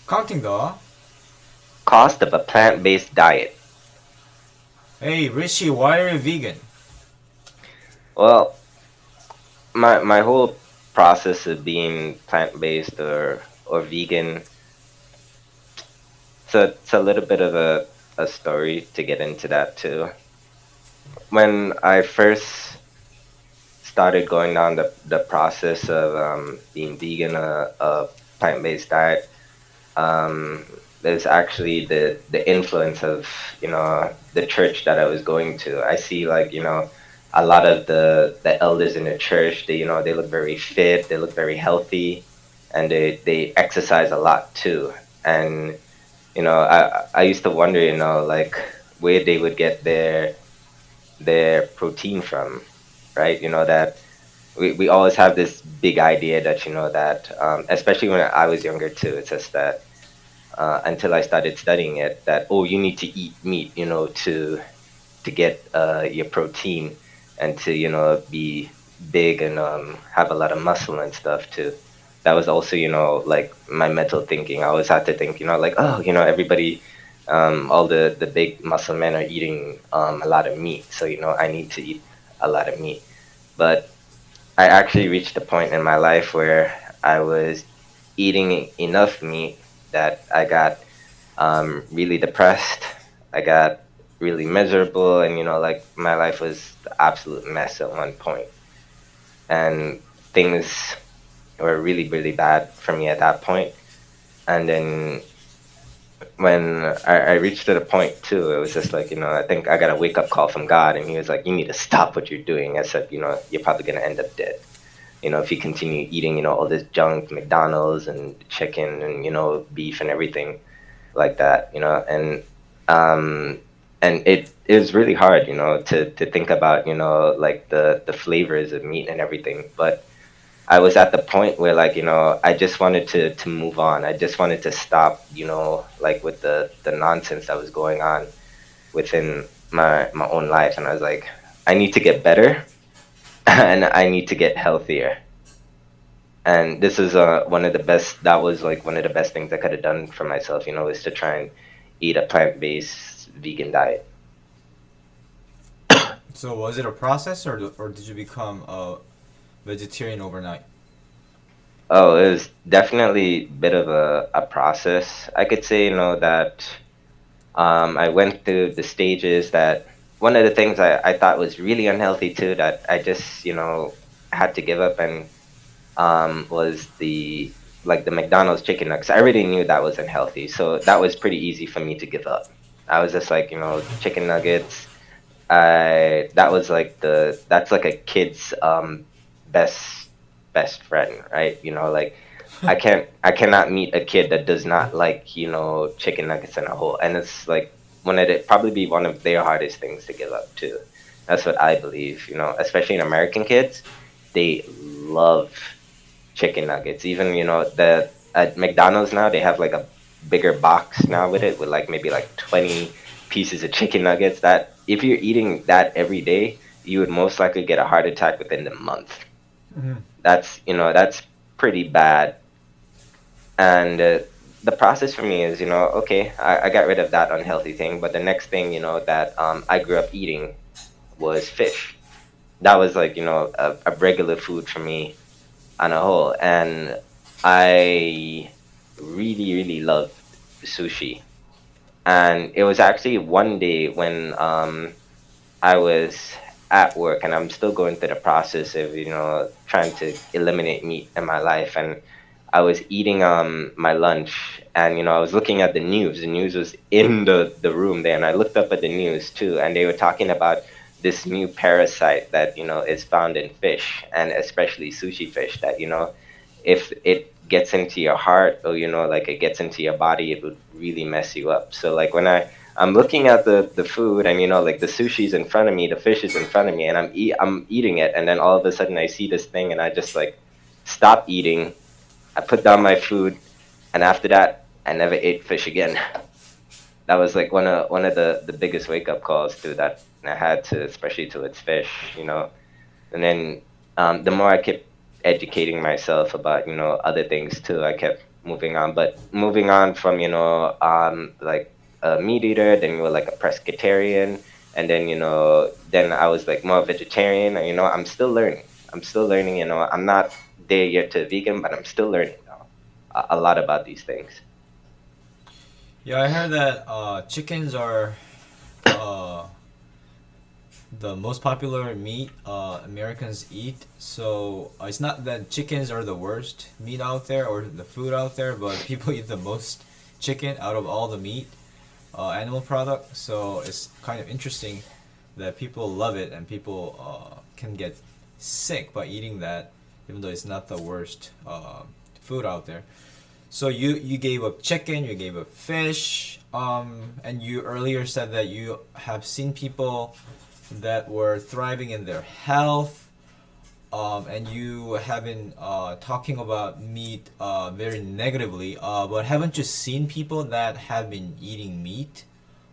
Counting the. Cost of a plant-based diet. Hey, Rishi, why are you vegan? Well, my whole process of being plant-based or vegan, so it's a little bit of a story to get into that too. When I first started going down the process of being vegan, a plant-based diet, there's actually the influence of the church that I was going to. I see like a lot of the elders in the church. They look very fit. They look very healthy, and they exercise a lot too. And I used to wonder like where they would get their protein from, right? That we always have this big idea that that especially when I was younger too. It's just that until I started studying it, that oh, you need to eat meat, to get your protein and to be big and have a lot of muscle and stuff too. That was also like my mental thinking. I always had to think like oh everybody, all the big muscle men are eating a lot of meat, so I need to eat a lot of meat. But I actually reached a point in my life where I was eating enough meat that I got really depressed. I got really miserable, and like my life was the absolute mess at one point, and things were really, really bad for me at that point. And then when I reached to the point too, it was just like I think I got a wake up call from God, and He was like, "You need to stop what you're doing." I said, "You're probably gonna end up dead. If you continue eating, all this junk, McDonald's and chicken and beef and everything." Like that, um, and it was really hard, to think about, like the flavors of meat and everything. But I was at the point where, like, I just wanted to move on. I just wanted to stop, like with the nonsense that was going on within my own life, and I was like, I need to get better, and I need to get healthier. And this is one of the best. That was like one of the best things I could have done for myself, is to try and eat a plant-based vegan diet. So was it a process, or did you become a vegetarian overnight? Oh, it was definitely a bit of a process. I could say, that I went through the stages that one of the things I thought was really unhealthy too, that I just, had to give up, and was the McDonald's chicken nuggets. I already knew that was unhealthy, so that was pretty easy for me to give up. I was just like, chicken nuggets. I That was like that's like a kid's best best friend, right? Like I cannot meet a kid that does not like chicken nuggets in a whole, and it's like probably be one of their hardest things to give up too. That's what I believe. Especially in American kids, they love chicken nuggets. Even the at McDonald's now they have like a bigger box now with it with like maybe like 20 pieces of chicken nuggets. That if you're eating that every day, you would most likely get a heart attack within the month. Mhm. That's pretty bad. And the process for me is okay, I got rid of that unhealthy thing, but the next thing that I grew up eating was fish. That was like a regular food for me on a whole. And I really, really loved sushi. And it was actually one day when I was at work, and I'm still going through the process of, trying to eliminate meat in my life. And I was eating my lunch, and I was looking at the news. The news was in the room there, and I looked up at the news too, and they were talking about this new parasite that is found in fish, and especially sushi fish, that if it gets into your heart, or like it gets into your body, it would really mess you up. So like when I'm looking at the food, and like the sushi's in front of me, the fish is in front of me, and I'm eating it, and then all of a sudden I see this thing, and I just like stop eating. I put down my food, and after that I never ate fish again. That was like one of the biggest wake up calls to that I had to, especially to its fish. And then the more I kept educating myself about other things too, I kept moving on. But moving on from, like a meat eater, then you were like a pescatarian, and then, then I was like more vegetarian. And, I'm still learning. I'm still learning. I'm not there yet to vegan, but I'm still learning now a lot about these things. Yeah, I heard that chickens are uh, the most popular meat Americans eat. So it's not that chickens are the worst meat out there or the food out there, but people eat the most chicken out of all the meat animal product. So it's kind of interesting that people love it and people can get sick by eating that, even though it's not the worst food out there. So you gave up chicken, you gave up fish, and you earlier said that you have seen people that were thriving in their health, and you have been talking about meat very negatively. But haven't you seen people that have been eating meat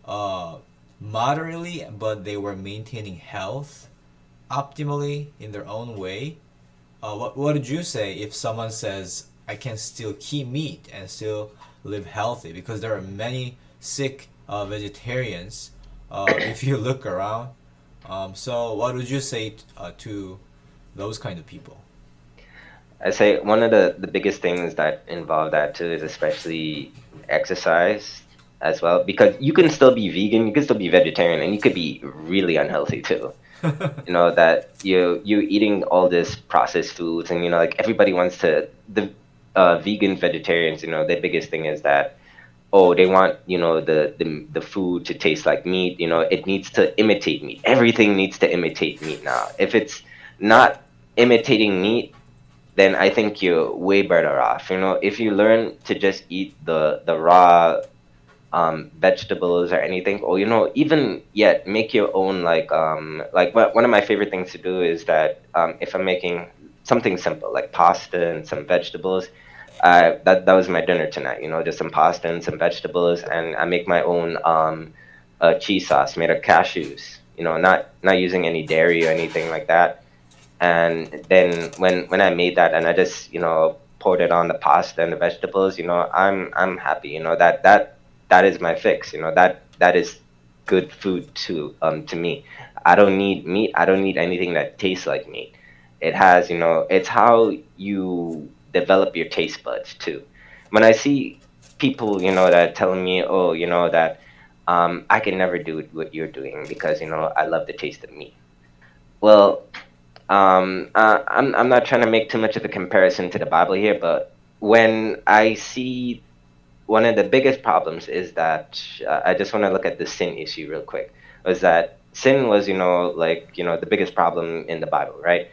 uh, moderately, but they were maintaining health optimally in their own way? What did you say if someone says I can still keep meat and still live healthy? Because there are many sick vegetarians if you look around. So what would you say to those kind of people? I say one of the biggest things that involve that too is especially exercise as well, because you can still be vegan, you can still be vegetarian, and you could be really unhealthy too. That you eating all this processed foods, and like everybody wants to the vegan vegetarians, their biggest thing is that, oh, they want, the food to taste like meat. It needs to imitate meat. Everything needs to imitate meat now. If it's not imitating meat, then I think you're way better off. If you learn to just eat the raw vegetables or anything, or even yet make your own, like one of my favorite things to do is that, if I'm making something simple like pasta and some vegetables, that was my dinner tonight. Just some pasta and some vegetables, and I make my own cheese sauce made of cashews. Not using any dairy or anything like that. And then when I made that, and I just poured it on the pasta and the vegetables, I'm happy. That is my fix. That is good food to me. I don't need meat. I don't need anything that tastes like meat. It has, it's how you develop your taste buds too. When I see people, that are telling me, oh, that I can never do what you're doing because I love the taste of meat. Well, I'm not trying to make too much of a comparison to the Bible here, but when I see, one of the biggest problems is that, I just want to look at the sin issue real quick. Was that sin was, like, the biggest problem in the Bible, right?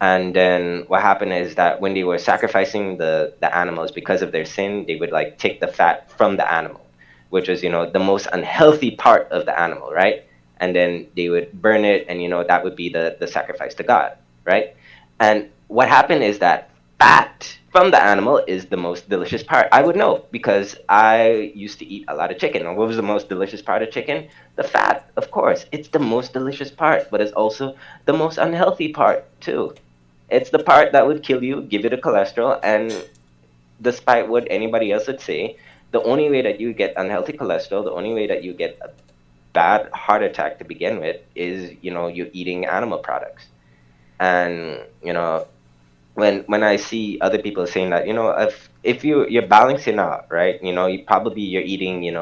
And then what happened is that when they were sacrificing the animals because of their sin, they would like take the fat from the animal, which was, the most unhealthy part of the animal, right? And then they would burn it, and that would be the sacrifice to God, right? And what happened is that fat from the animal is the most delicious part. I would know because I used to eat a lot of chicken. And what was the most delicious part of chicken? The fat, of course. It's the most delicious part, but it's also the most unhealthy part too. It's the part that would kill you, give you the cholesterol, and despite what anybody else would say, the only way that you get unhealthy cholesterol, the only way that you get a bad heart attack to begin with is, you're eating animal products. And when I see other people saying that, if you're balancing out, right, you're eating,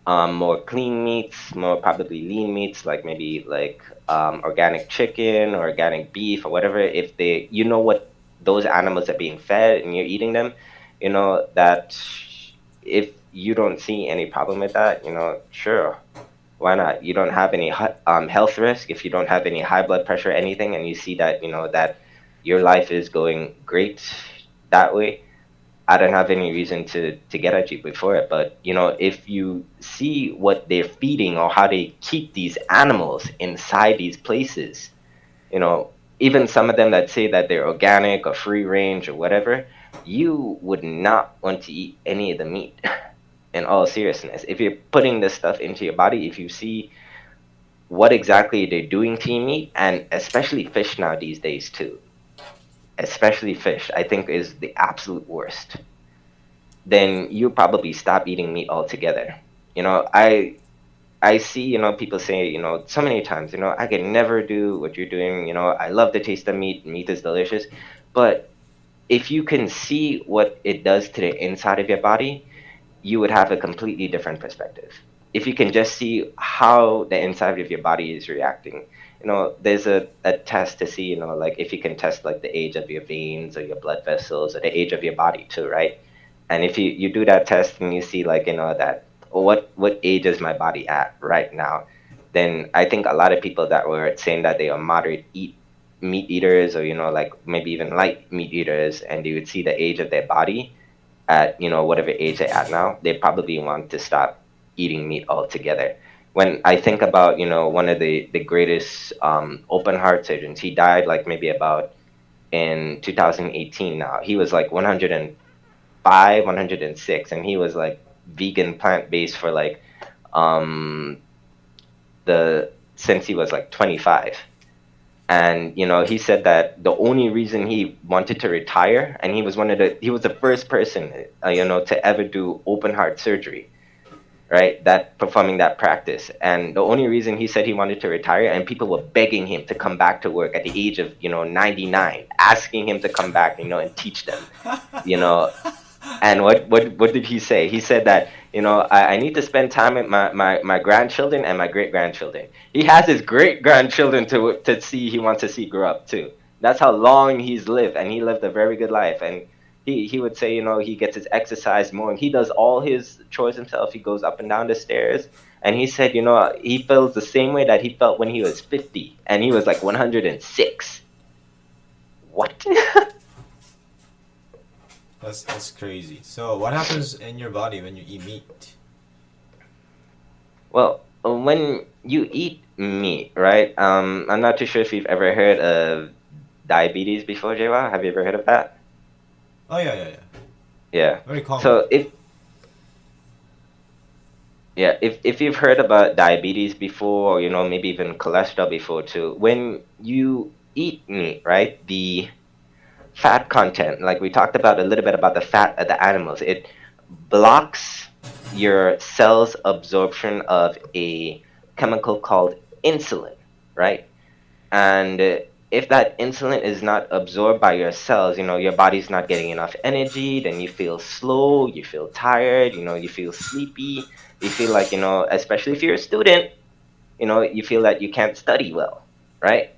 more clean meats, more probably lean meats, like maybe like organic chicken or organic beef or whatever. If they, what those animals are being fed and you're eating them, that if you don't see any problem with that, sure, why not? You don't have any health risk. If you don't have any high blood pressure, anything, and you see that, that your life is going great that way, I don't have any reason to get at you before it. But if you see what they're feeding or how they keep these animals inside these places, even some of them that say that they're organic or free range or whatever, you would not want to eat any of the meat. In all seriousness, if you're putting this stuff into your body, if you see what exactly they're doing to your meat, and especially fish now these days too, especially fish, I think is the absolute worst. then you probably stop eating meat altogether. You know, I see, people say, so many times, I can never do what you're doing. I love the taste of meat. Meat is delicious. But if you can see what it does to the inside of your body, you would have a completely different perspective. If you can just see how the inside of your body is reacting, there's a test to see, like if you can test like the age of your veins or your blood vessels or the age of your body too, right? And if you do that test and you see like, that what age is my body at right now, then I think a lot of people that were saying that they are moderate meat eaters, or like maybe even light meat eaters, and you would see the age of their body at whatever age they're at now, they probably want to stop eating meat altogether. When I think about one of the greatest open heart surgeons, he died like maybe about in 2018. Now he was like 105, 106, and he was like vegan, plant based for like um the since he was like 25. And he said that the only reason he wanted to retire, and he was the first person to ever do open heart surgery, right, that performing that practice. And the only reason he said he wanted to retire, and people were begging him to come back to work at the age of 99, asking him to come back, and teach them, you know and what did he say? He said that, I need to spend time with my grandchildren and my great grandchildren. He has his great grandchildren to see, he wants to see grow up too. That's how long he's lived, and he lived a very good life. And he would say, he gets his exercise more, and he does all his chores himself. He goes up and down the stairs. And he said, he feels the same way that he felt when he was 50, and he was like 106. What? That's crazy. So what happens in your body when you eat meat? Well, when you eat meat, right? I'm not too sure if you've ever heard of diabetes before, Jaywa. Have you ever heard of that? Oh yeah, yeah, yeah. Yeah. Very common. So if you've heard about diabetes before, or maybe even cholesterol before too, when you eat meat, right? The fat content, like we talked about a little bit about the fat of the animals, it blocks your cells' absorption of a chemical called insulin, right? And if that insulin is not absorbed by your cells, your body's not getting enough energy, then you feel slow, you feel tired, you feel sleepy, you feel like, especially if you're a student, you feel that you can't study well, right?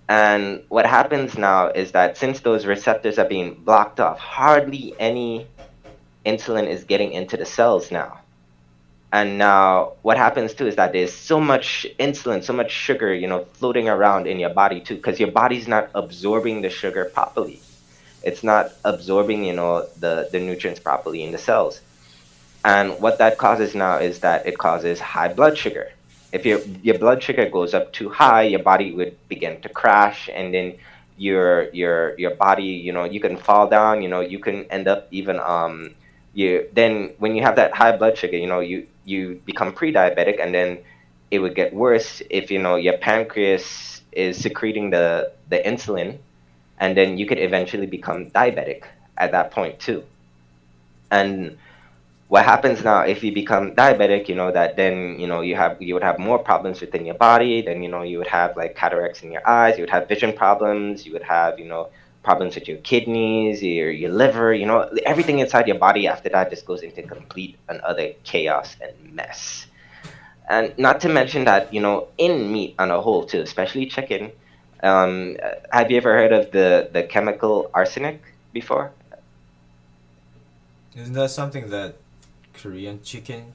And what happens now is that since those receptors are being blocked off, hardly any insulin is getting into the cells now. And now what happens too is that there's so much insulin, so much sugar, floating around in your body too, because your body's not absorbing the sugar properly. It's not absorbing, the nutrients properly in the cells. And what that causes now is that it causes high blood sugar. If your blood sugar goes up too high, your body would begin to crash, and then your body, you can fall down. You can end up even you then when you have that high blood sugar, you become pre-diabetic, and then it would get worse if your pancreas is secreting the insulin, and then you could eventually become diabetic at that point too. And what happens now if you become diabetic, that then you would have more problems within your body. Then you would have like cataracts in your eyes, you would have vision problems, you would have problems with your kidneys, your liver, everything inside your body after that just goes into complete and utter chaos and mess. And not to mention that in meat on a whole too, especially chicken, have you ever heard of the chemical arsenic before? Isn't that something that Korean chicken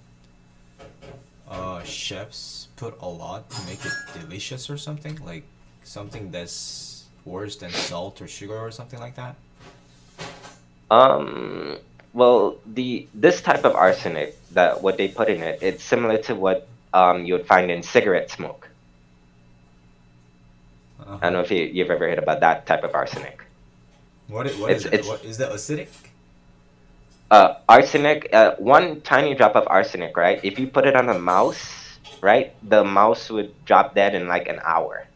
chefs put a lot to make it delicious or something? Like something that's worse than salt or sugar or something like that? Um, well, the this type of arsenic, that what they put in it, it's similar to what you would find in cigarette smoke. Uh I don't huh. know if you've ever heard about that type of arsenic. What is It's that? it's What is that acidic? arsenic. One tiny drop of arsenic, right? If you put it on a mouse, right, the mouse would drop dead in like an hour.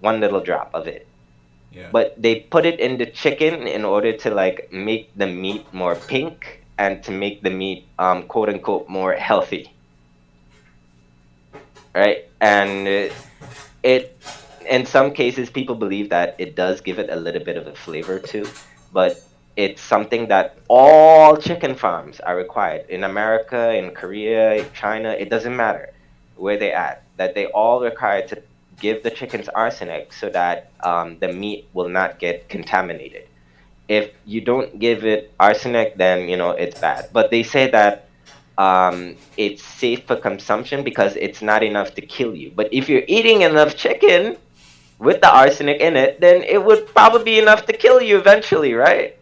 One little drop of it. Yeah. But they put it in the chicken in order to like make the meat more pink, and to make the meat quote unquote more healthy, right? And it in some cases people believe that it does give it a little bit of a flavor too, but it's something that all chicken farms are required in America, in Korea, China. It doesn't matter where they at, that they all require to give the chickens arsenic so that the meat will not get contaminated. If you don't give it arsenic, then it's bad. But they say that it's safe for consumption because it's not enough to kill you. But if you're eating enough chicken with the arsenic in it, then it would probably be enough to kill you eventually, right?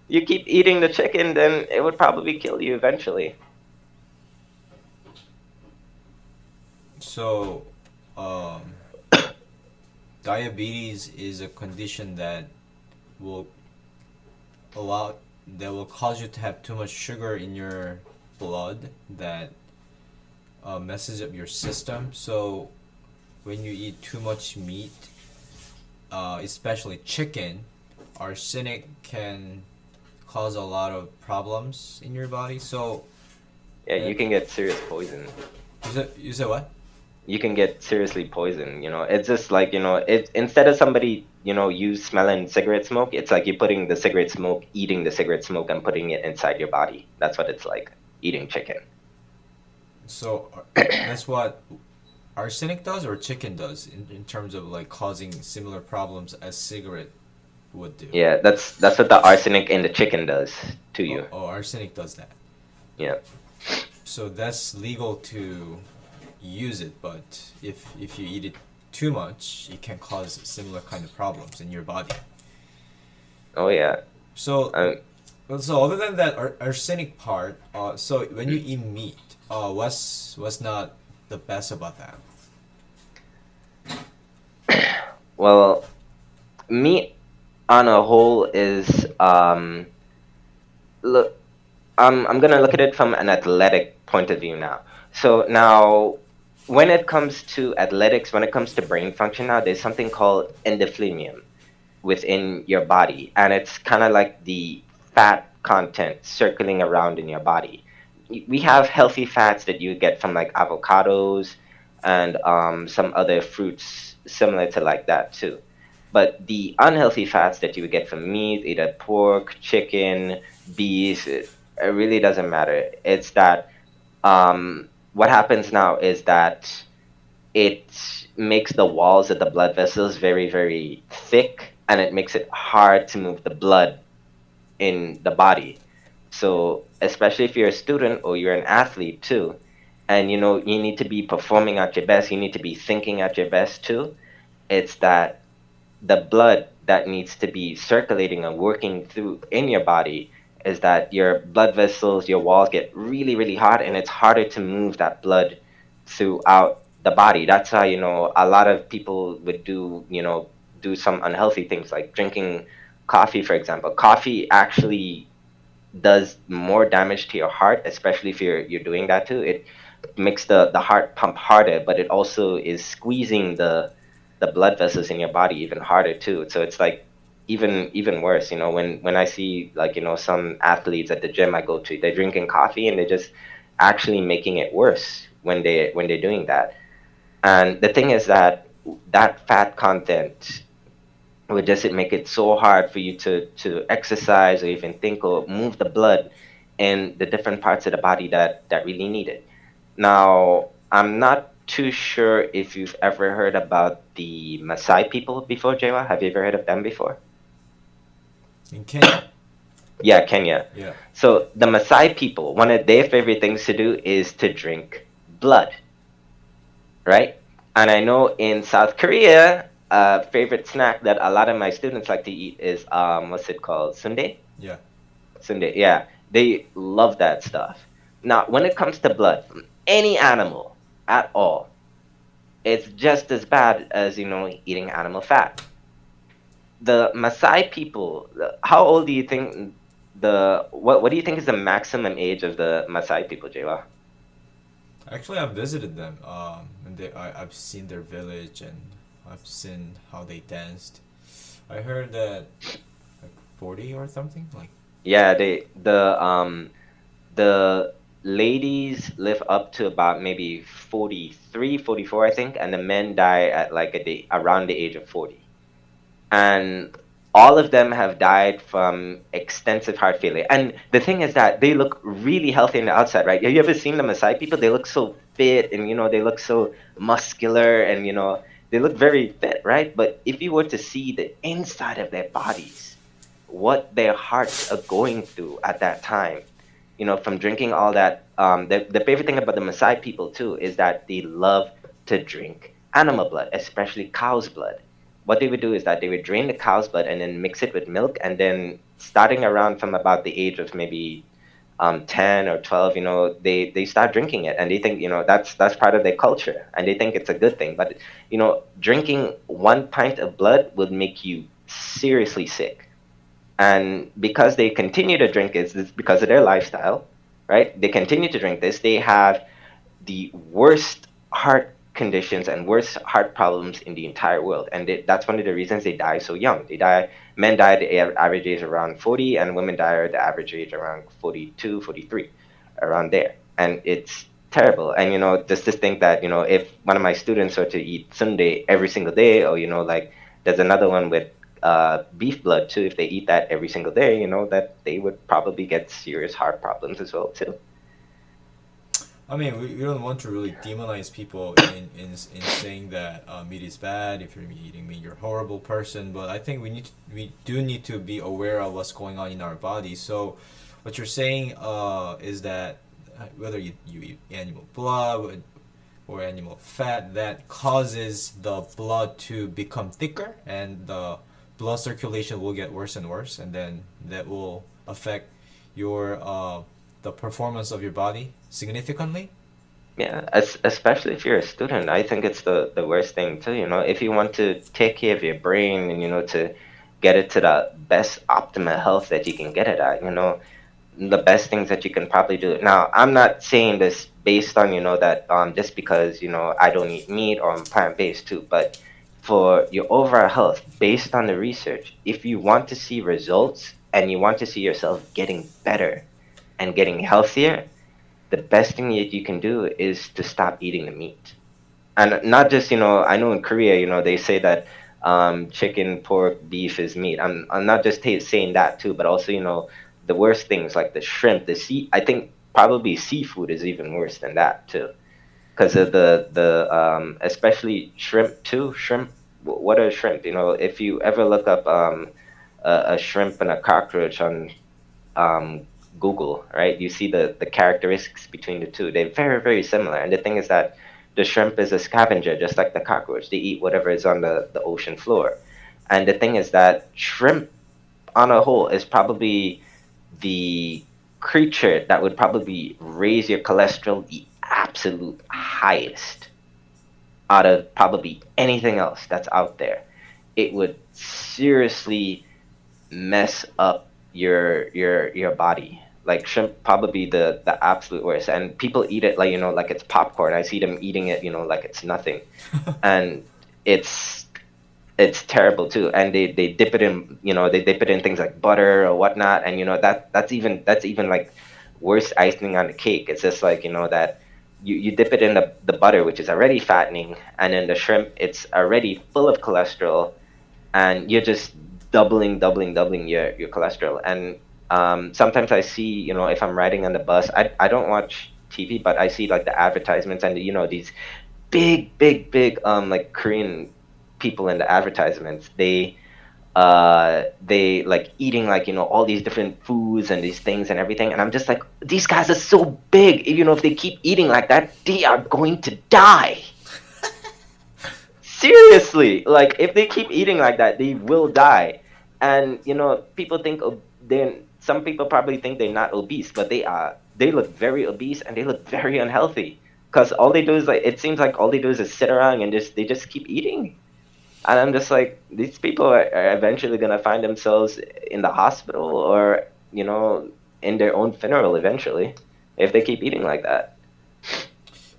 You keep eating the chicken, then it would probably kill you eventually. So, um, diabetes is a condition will allow that will cause you to have too much sugar in your blood that messes up your system. So, when you eat too much meat, especially chicken, arsenic can cause a lot of problems in your body. So, Yeah, uh, you can get serious poison. you said what? You can get seriously poisoned. It's just like, it instead of somebody, you smelling cigarette smoke, it's like you're putting the cigarette smoke, eating the cigarette smoke, and putting it inside your body. That's what it's like eating chicken. So, that's what arsenic does or chicken does in terms of like causing similar problems as cigarette would do. Yeah, that's what the arsenic in the chicken does to Oh, you. oh, arsenic does that. Yeah. So that's legal to use it, but if you eat it too much, it can cause similar kind of problems in your body. Oh yeah. So Um, so other than that arsenic part, so when you eat meat, what's not the best about that? well, meat on a whole is look. I'm gonna look at it from an athletic point of view now. So now, when it comes to athletics, when it comes to brain function, now there's something called endophthalmium within your body, and it's kind of like the fat content circling around in your body. We have healthy fats that you get from like avocados and some other fruits similar to like that too. But the unhealthy fats that you would get from meat, either pork, chicken, beef, it really doesn't matter. It's that what happens now is that it makes the walls of the blood vessels very, very thick, and it makes it hard to move the blood in the body. So, especially if you're a student or you're an athlete too, and you need to be performing at your best, you need to be thinking at your best too. It's that the blood that needs to be circulating and working through in your body is that your blood vessels, your walls get really, really hot, and it's harder to move that blood throughout the body. That's how, a lot of people would do some unhealthy things like drinking coffee, for example. Coffee actually does more damage to your heart, especially if you're doing that too. It makes the heart pump harder, but it also is squeezing the blood vessels in your body even harder too. So it's like even worse. When I see like some athletes at the gym I go to, they're drinking coffee and they're just actually making it worse when they're doing that. And the thing is that that fat content would just make it so hard for you to exercise or even think or move the blood in the different parts of the body that really need it. Now, I'm not too sure if you've ever heard about the Maasai people before, Jawa. Have you ever heard of them before? In Kenya? Yeah, Kenya. Yeah. So the Maasai people, one of their favorite things to do is to drink blood, right? And I know in South Korea, a favorite snack that a lot of my students like to eat is what's it called? Sundae? Yeah. Sundae, yeah. They love that stuff. Now, when it comes to blood from any animal at all, it's just as bad as eating animal fat. The Maasai people, how old do you think what do you think is the maximum age of the Maasai people, Jayla? Actually, I've visited them. And I've seen their village and I've seen how they danced. I heard that like 40 or something. Like Yeah, they the the ladies live up to about maybe 43, 44, I think, and the men die at like around the age of 40. And all of them have died from extensive heart failure. And the thing is that they look really healthy on the outside, right? Have you ever seen the Maasai people? They look so fit, and they look so muscular, and they look very fit, right? But if you were to see the inside of their bodies, what their hearts are going through at that time, from drinking all that. The favorite thing about the Maasai people too is that they love to drink animal blood, especially cow's blood. What they would do is that they would drain the cow's blood and then mix it with milk, and then starting around from about the age of maybe 10 or 12, they start drinking it, and they think that's part of their culture, and they think it's a good thing. But drinking 1 pint of blood would make you seriously sick. And because they continue to drink it's because of their lifestyle, right? They continue to drink this. They have the worst heart conditions and worst heart problems in the entire world, and that's one of the reasons they die so young. Men die at the average age around 40, and women die at the average age around 42, 43, around there. And it's terrible. And just to think that if one of my students were to eat sundae every single day, or like there's another one with beef blood too, if they eat that every single day, that they would probably get serious heart problems as well too. I mean, we don't want to really demonize people in saying that meat is bad. If you're eating meat, you're a horrible person. But I think we do need to be aware of what's going on in our body. So, what you're saying is that whether you eat animal blood or animal fat, that causes the blood to become thicker, and the blood circulation will get worse and worse, and then that will affect your the performance of your body significantly. Yeah, especially if you're a student, I think it's the worst thing too. If you want to take care of your brain and to get it to the best optimal health that you can get it at, the best things that you can probably do. Now, I'm not saying this based on that just because I don't eat meat or I'm plant-based too, but for your overall health, based on the research, if you want to see results and you want to see yourself getting better and getting healthier, the best thing that you can do is to stop eating the meat. And not just, I know in Korea, they say that chicken, pork, beef is meat. I'm not just saying that too, but also, the worst things like the shrimp, I think probably seafood is even worse than that too. Because of the especially shrimp too. What are shrimp? If you ever look up a shrimp and a cockroach on um, Google, right? You see the characteristics between the two. They're very, very similar. And the thing is that the shrimp is a scavenger, just like the cockroach. They eat whatever is on the ocean floor. And the thing is that shrimp, on a whole, is probably the creature that would probably raise your cholesterol the absolute highest out of probably anything else that's out there. It would seriously mess up your body. Like shrimp, probably the absolute worst. And people eat it like like it's popcorn. I see them eating it like it's nothing, and it's it's terrible too. And they dip it in they dip it in things like butter or whatnot, and that's even like worse icing on the cake. It's just like that you dip it in the butter, which is already fattening, and then the shrimp, it's already full of cholesterol, and you're just doubling your cholesterol. And sometimes I see, if I'm riding on the bus, I don't watch TV, but I see like the advertisements and these big like Korean people in the advertisements. They like eating like all these different foods and these things and everything, and I'm just like, these guys are so big. If they keep eating like that, they are going to die. Seriously, like if they keep eating like that, they will die. And people think then some people probably think they're not obese, but they are. They look very obese and they look very unhealthy because all they do is like it seems like all they do is just sit around and just keep eating. And I'm just like, these people are eventually gonna find themselves in the hospital or in their own funeral eventually if they keep eating like that.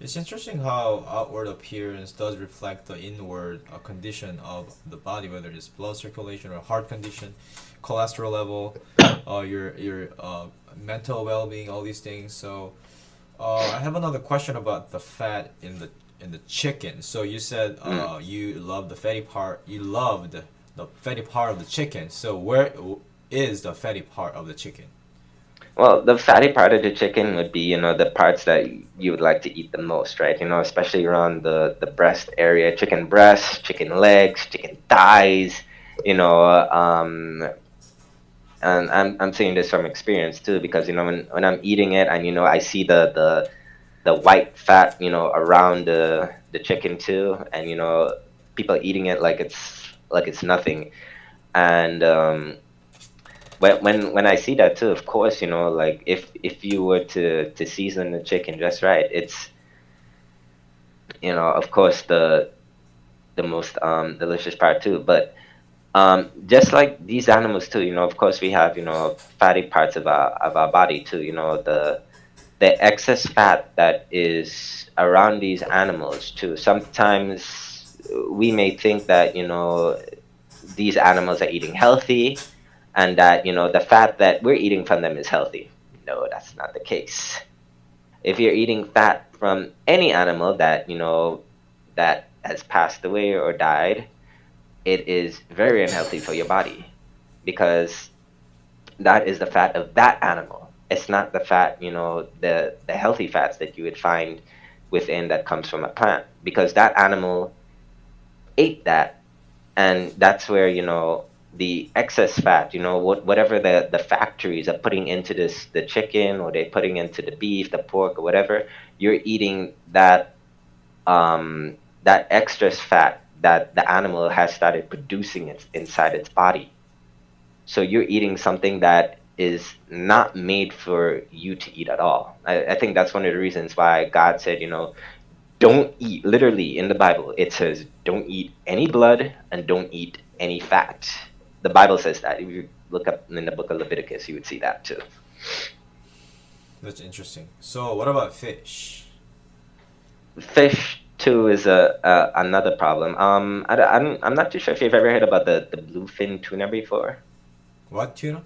It's interesting how outward appearance does reflect the inward condition of the body, whether it's blood circulation or heart condition, cholesterol level, your mental well-being, all these things. So I have another question about the fat in the chicken. So you said Mm. you love the fatty part. You loved the fatty part of the chicken. So where is the fatty part of the chicken? Well, the fatty part of the chicken would be, the parts that you would like to eat the most, right? Especially around the breast area, chicken breasts, chicken legs, chicken thighs, you know, and I'm saying this from experience too, because when I'm eating it, and I see the white fat, around the chicken too, and people eating it like it's nothing. And when I see that too, of course, like if you were to season the chicken just right, it's of course the most delicious part too. But just like these animals too, of course we have fatty parts of our body too. The excess fat that is around these animals too. Sometimes we may think that these animals are eating healthy, and that the fat that we're eating from them is healthy. No, that's not the case. If you're eating fat from any animal that that has passed away or died, it is very unhealthy for your body, because that is the fat of that animal. It's not the fat, the healthy fats that you would find within that comes from a plant, because that animal ate that. And that's where the excess fat, whatever the factories are putting into the chicken, or they're putting into the beef, the pork, or whatever, you're eating that extra fat that the animal has started producing inside its body. So you're eating something that is not made for you to eat at all. I think that's one of the reasons why God said, don't eat, literally in the Bible it says, don't eat any blood and don't eat any fat. The Bible says that. If you look up in the book of Leviticus, you would see that too. That's interesting. So what about fish? Fish too is a another problem. I'm not too sure if you've ever heard about the bluefin tuna before. What tuna?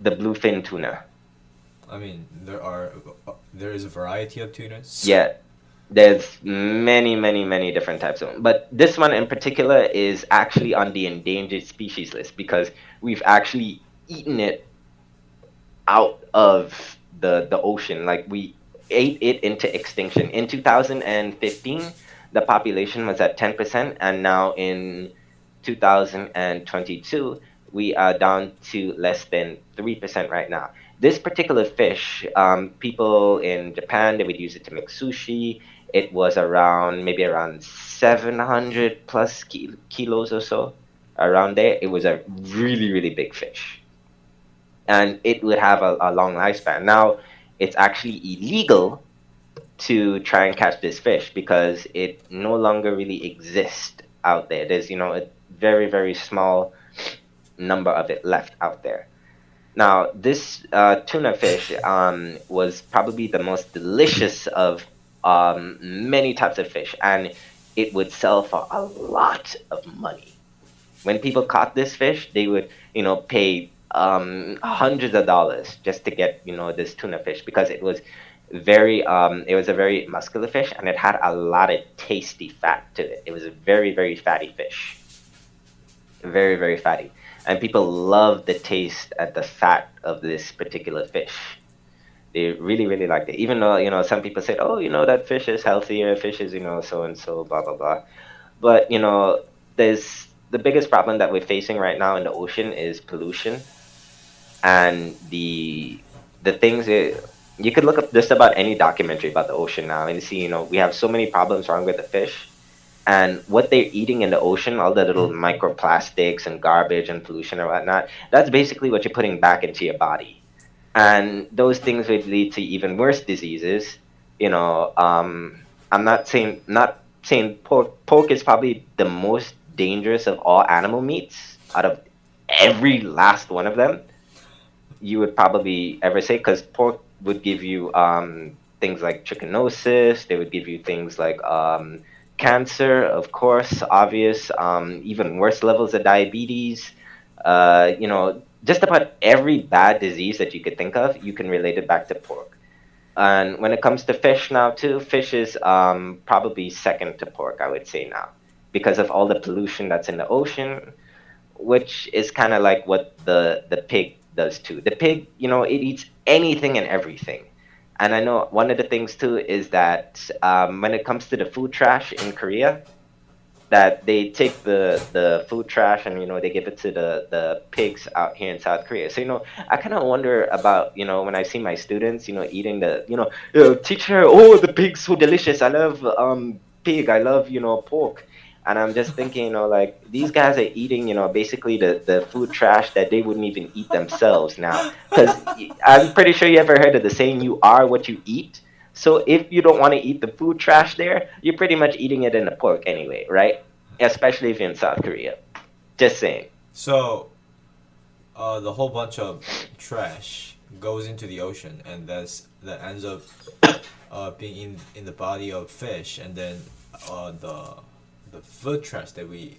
The bluefin tuna. I mean, there is a variety of tunas. Yeah, there's many different types of them, but this one in particular is actually on the endangered species list, because we've actually eaten it out of the ocean. Like, we ate it into extinction. In 2015, the population was at 10%, and now in 2022, we are down to less than 3% right now. This particular fish, people in Japan, they would use it to make sushi. It was around, maybe around 700 plus kilos or so, around there. It was a really big fish, and it would have a long lifespan. Now, it's actually illegal to try and catch this fish, because it no longer really exists out there. There's, a very small number of it left out there. Now, this tuna fish was probably the most delicious of many types of fish, and it would sell for a lot of money. When people caught this fish, they would, pay hundreds of dollars just to get, this tuna fish, because it was a very muscular fish, and it had a lot of tasty fat to it. It was a very fatty fish, very fatty, and people love the taste and the fat of this particular fish. They really liked it, even though some people said, oh, that fish is healthier, fish is so and so, blah blah blah. But there's the biggest problem that we're facing right now in the ocean is pollution, and the things you could look up just about any documentary about the ocean now and see, we have so many problems wrong with the fish, and what they're eating in the ocean, all the little microplastics and garbage and pollution or whatnot. That's basically what you're putting back into your body, and those things would lead to even worse diseases. I'm not saying pork is probably the most dangerous of all animal meats out of every last one of them, you would probably ever say, because pork would give you things like trichinosis. They would give you things like cancer, of course, obvious, even worse levels of diabetes. just about every bad disease that you could think of, you can relate it back to pork. And when it comes to fish now too, fish is probably second to pork, I would say now, because of all the pollution that's in the ocean, which is kind of like what the pig does too. The pig, it eats anything and everything. And I know one of the things too is that when it comes to the food trash in Korea, that they take the food trash and they give it to the pigs out here in South Korea. So I kind of wonder about when I see my students eating the teacher, oh, the pig's so delicious. I love pig. I love pork. And I'm just thinking, like these guys are eating, basically the food trash that they wouldn't even eat themselves now. Because I'm pretty sure you ever heard of the saying, you are what you eat. So if you don't want to eat the food trash there, you're pretty much eating it in the pork anyway, right? Especially if you're in South Korea. Just saying. So the whole bunch of trash goes into the ocean, and that ends up being in the body of fish, and then the food trash that we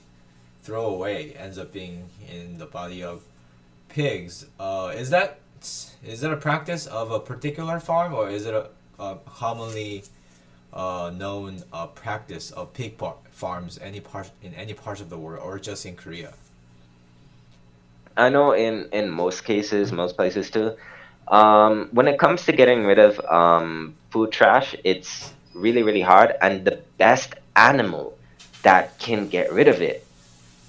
throw away ends up being in the body of pigs. Is that a practice of a particular farm, or is it a commonly known practice of farms in any parts of the world, or just in Korea? I know in most cases, most places too. When it comes to getting rid of food trash, it's really, really hard. And the best animal that can get rid of it,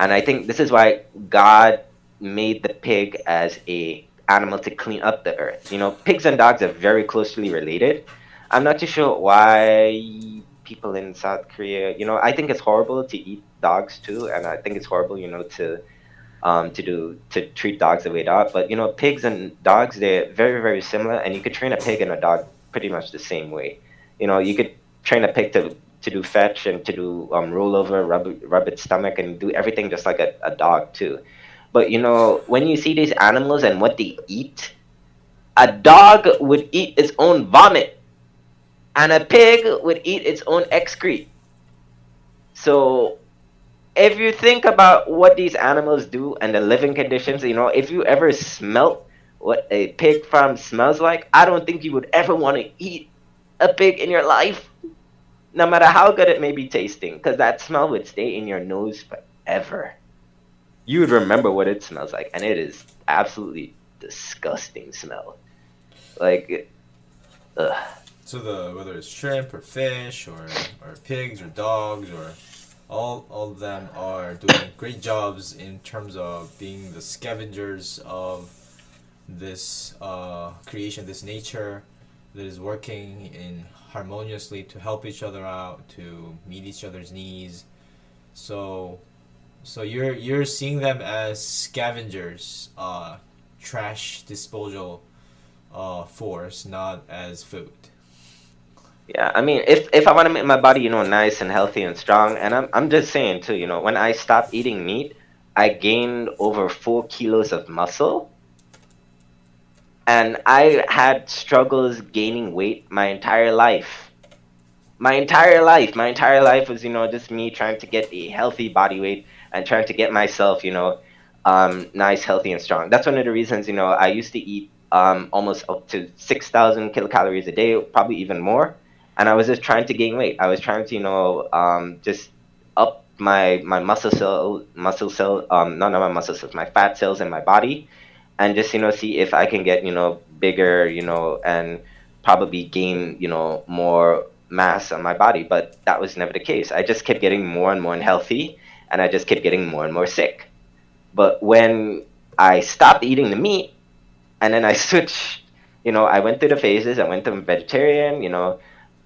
and I think this is why God made the pig as a animal to clean up the earth. Pigs and dogs are very closely related. I'm not too sure why people in South Korea, I think it's horrible to eat dogs too, and I think it's horrible, to treat dogs the way they are. But pigs and dogs, they're very, very similar, and you could train a pig and a dog pretty much the same way. You could train a pig to do fetch and to do roll over, rub its stomach, and do everything just like a dog too. But when you see these animals and what they eat, a dog would eat its own vomit, and a pig would eat its own excrete. So if you think about what these animals do and the living conditions, if you ever smelt what a pig farm smells like, I don't think you would ever want to eat a pig in your life, no matter how good it may be tasting, because that smell would stay in your nose forever. You would remember what it smells like, and it is absolutely disgusting smell. Like, ugh. So whether it's shrimp or fish or pigs or dogs or all of them are doing great jobs in terms of being the scavengers of this creation, this nature that is working in harmoniously to help each other out, to meet each other's needs. So you're seeing them as scavengers, trash disposal force, not as food. Yeah, I mean, if I want to make my body, nice and healthy and strong, and I'm just saying too, when I stopped eating meat, I gained over 4 kilos of muscle, and I had struggles gaining weight my entire life. My entire life was just me trying to get a healthy body weight and trying to get myself nice, healthy, and strong. That's one of the reasons I used to eat almost up to 6,000 kilocalories a day, probably even more, and I was just trying to gain weight. I was trying to just up my muscle cell, no, not my muscle cells, my fat cells in my body, and just see if I can get bigger, and probably gain more mass on my body. But that was never the case. I just kept getting more and more unhealthy, and I just kept getting more and more sick. But when I stopped eating the meat, and then I switched, I went through the phases. I went from vegetarian,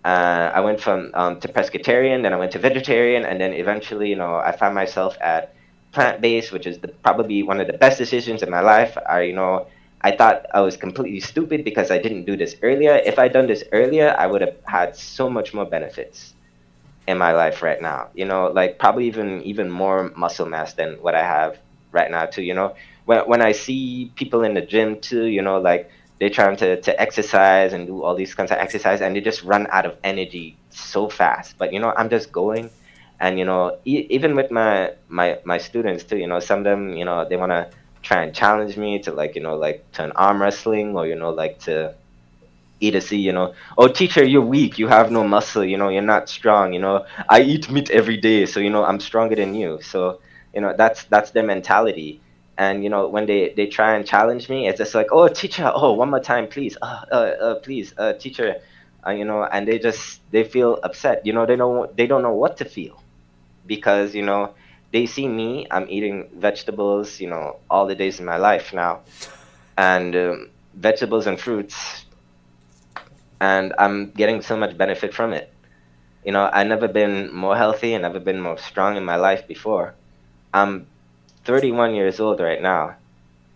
I went from to pescatarian, then I went to vegetarian, and then eventually, I found myself at plant-based, which is probably one of the best decisions in my life. I thought I was completely stupid because I didn't do this earlier. If I'd done this earlier, I would have had so much more benefits in my life right now. Like probably even more muscle mass than what I have right now too. When I see people in the gym too, like they're trying to exercise and do all these kinds of exercise, and they just run out of energy so fast. But I'm just going, and even with my students too, some of them they want to try and challenge me to, like, like to an arm wrestling, or like to eat a C, oh teacher, you're weak, you have no muscle, you're not strong, I eat meat every day, so I'm stronger than you. So that's their mentality. And when they try and challenge me, it's just like, oh teacher, oh one more time please, please, teacher, and they feel upset, they don't know what to feel, because they see me, I'm eating vegetables, all the days of my life now, and vegetables and fruits, and I'm getting so much benefit from it. I never been more healthy and never been more strong in my life before. I'm 31 years old right now,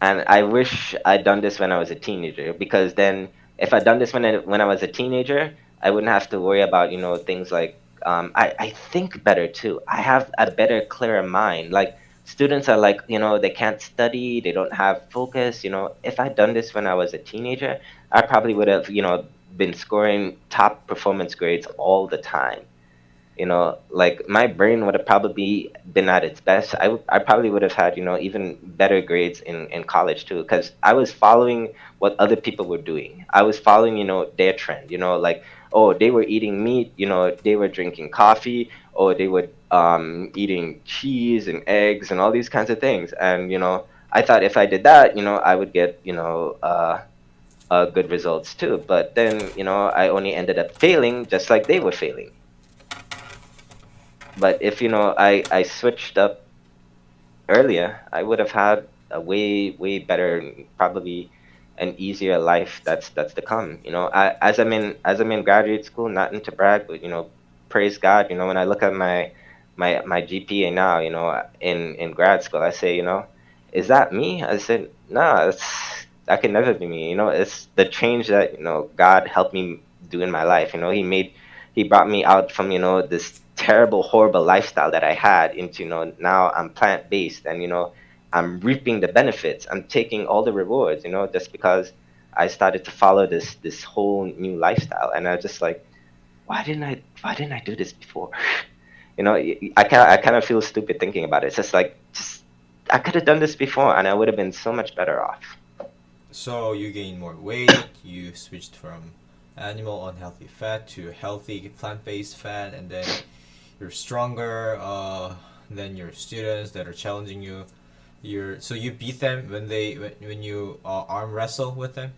and I wish I'd done this when I was a teenager, because then if I'd done this when I was a teenager, I wouldn't have to worry about things like I think better too. I have a better, clearer mind. Like students are like, they can't study, they don't have focus. If I'd done this when I was a teenager, I probably would have been scoring top performance grades all the time. Like my brain would have probably been at its best. I probably would have had even better grades in college too, because I was following what other people were doing. I was following their trend, like, oh they were eating meat, they were drinking coffee, or they were eating cheese and eggs and all these kinds of things. And I thought if I did that, I would get good results too. But then I only ended up failing just like they were failing. But if I switched up earlier, I would have had a way better, probably an easier life that's to come. As I'm in graduate school, nothing to brag, but praise God. When I look at my GPA now, in grad school, I say, is that me? I said, no, that can never be me. It's the change that God helped me do in my life. He brought me out from this terrible, horrible lifestyle that I had into now I'm plant based, and I'm reaping the benefits. I'm taking all the rewards, just because I started to follow this whole new lifestyle. And I was just like, why didn't I do this before? I kind of feel stupid thinking about it. It's just like, just I could have done this before, and I would have been so much better off. So you gain more weight, you switched from animal unhealthy fat to healthy plant-based fat, and then you're stronger than your students that are challenging you. So you beat them when you arm wrestle with them.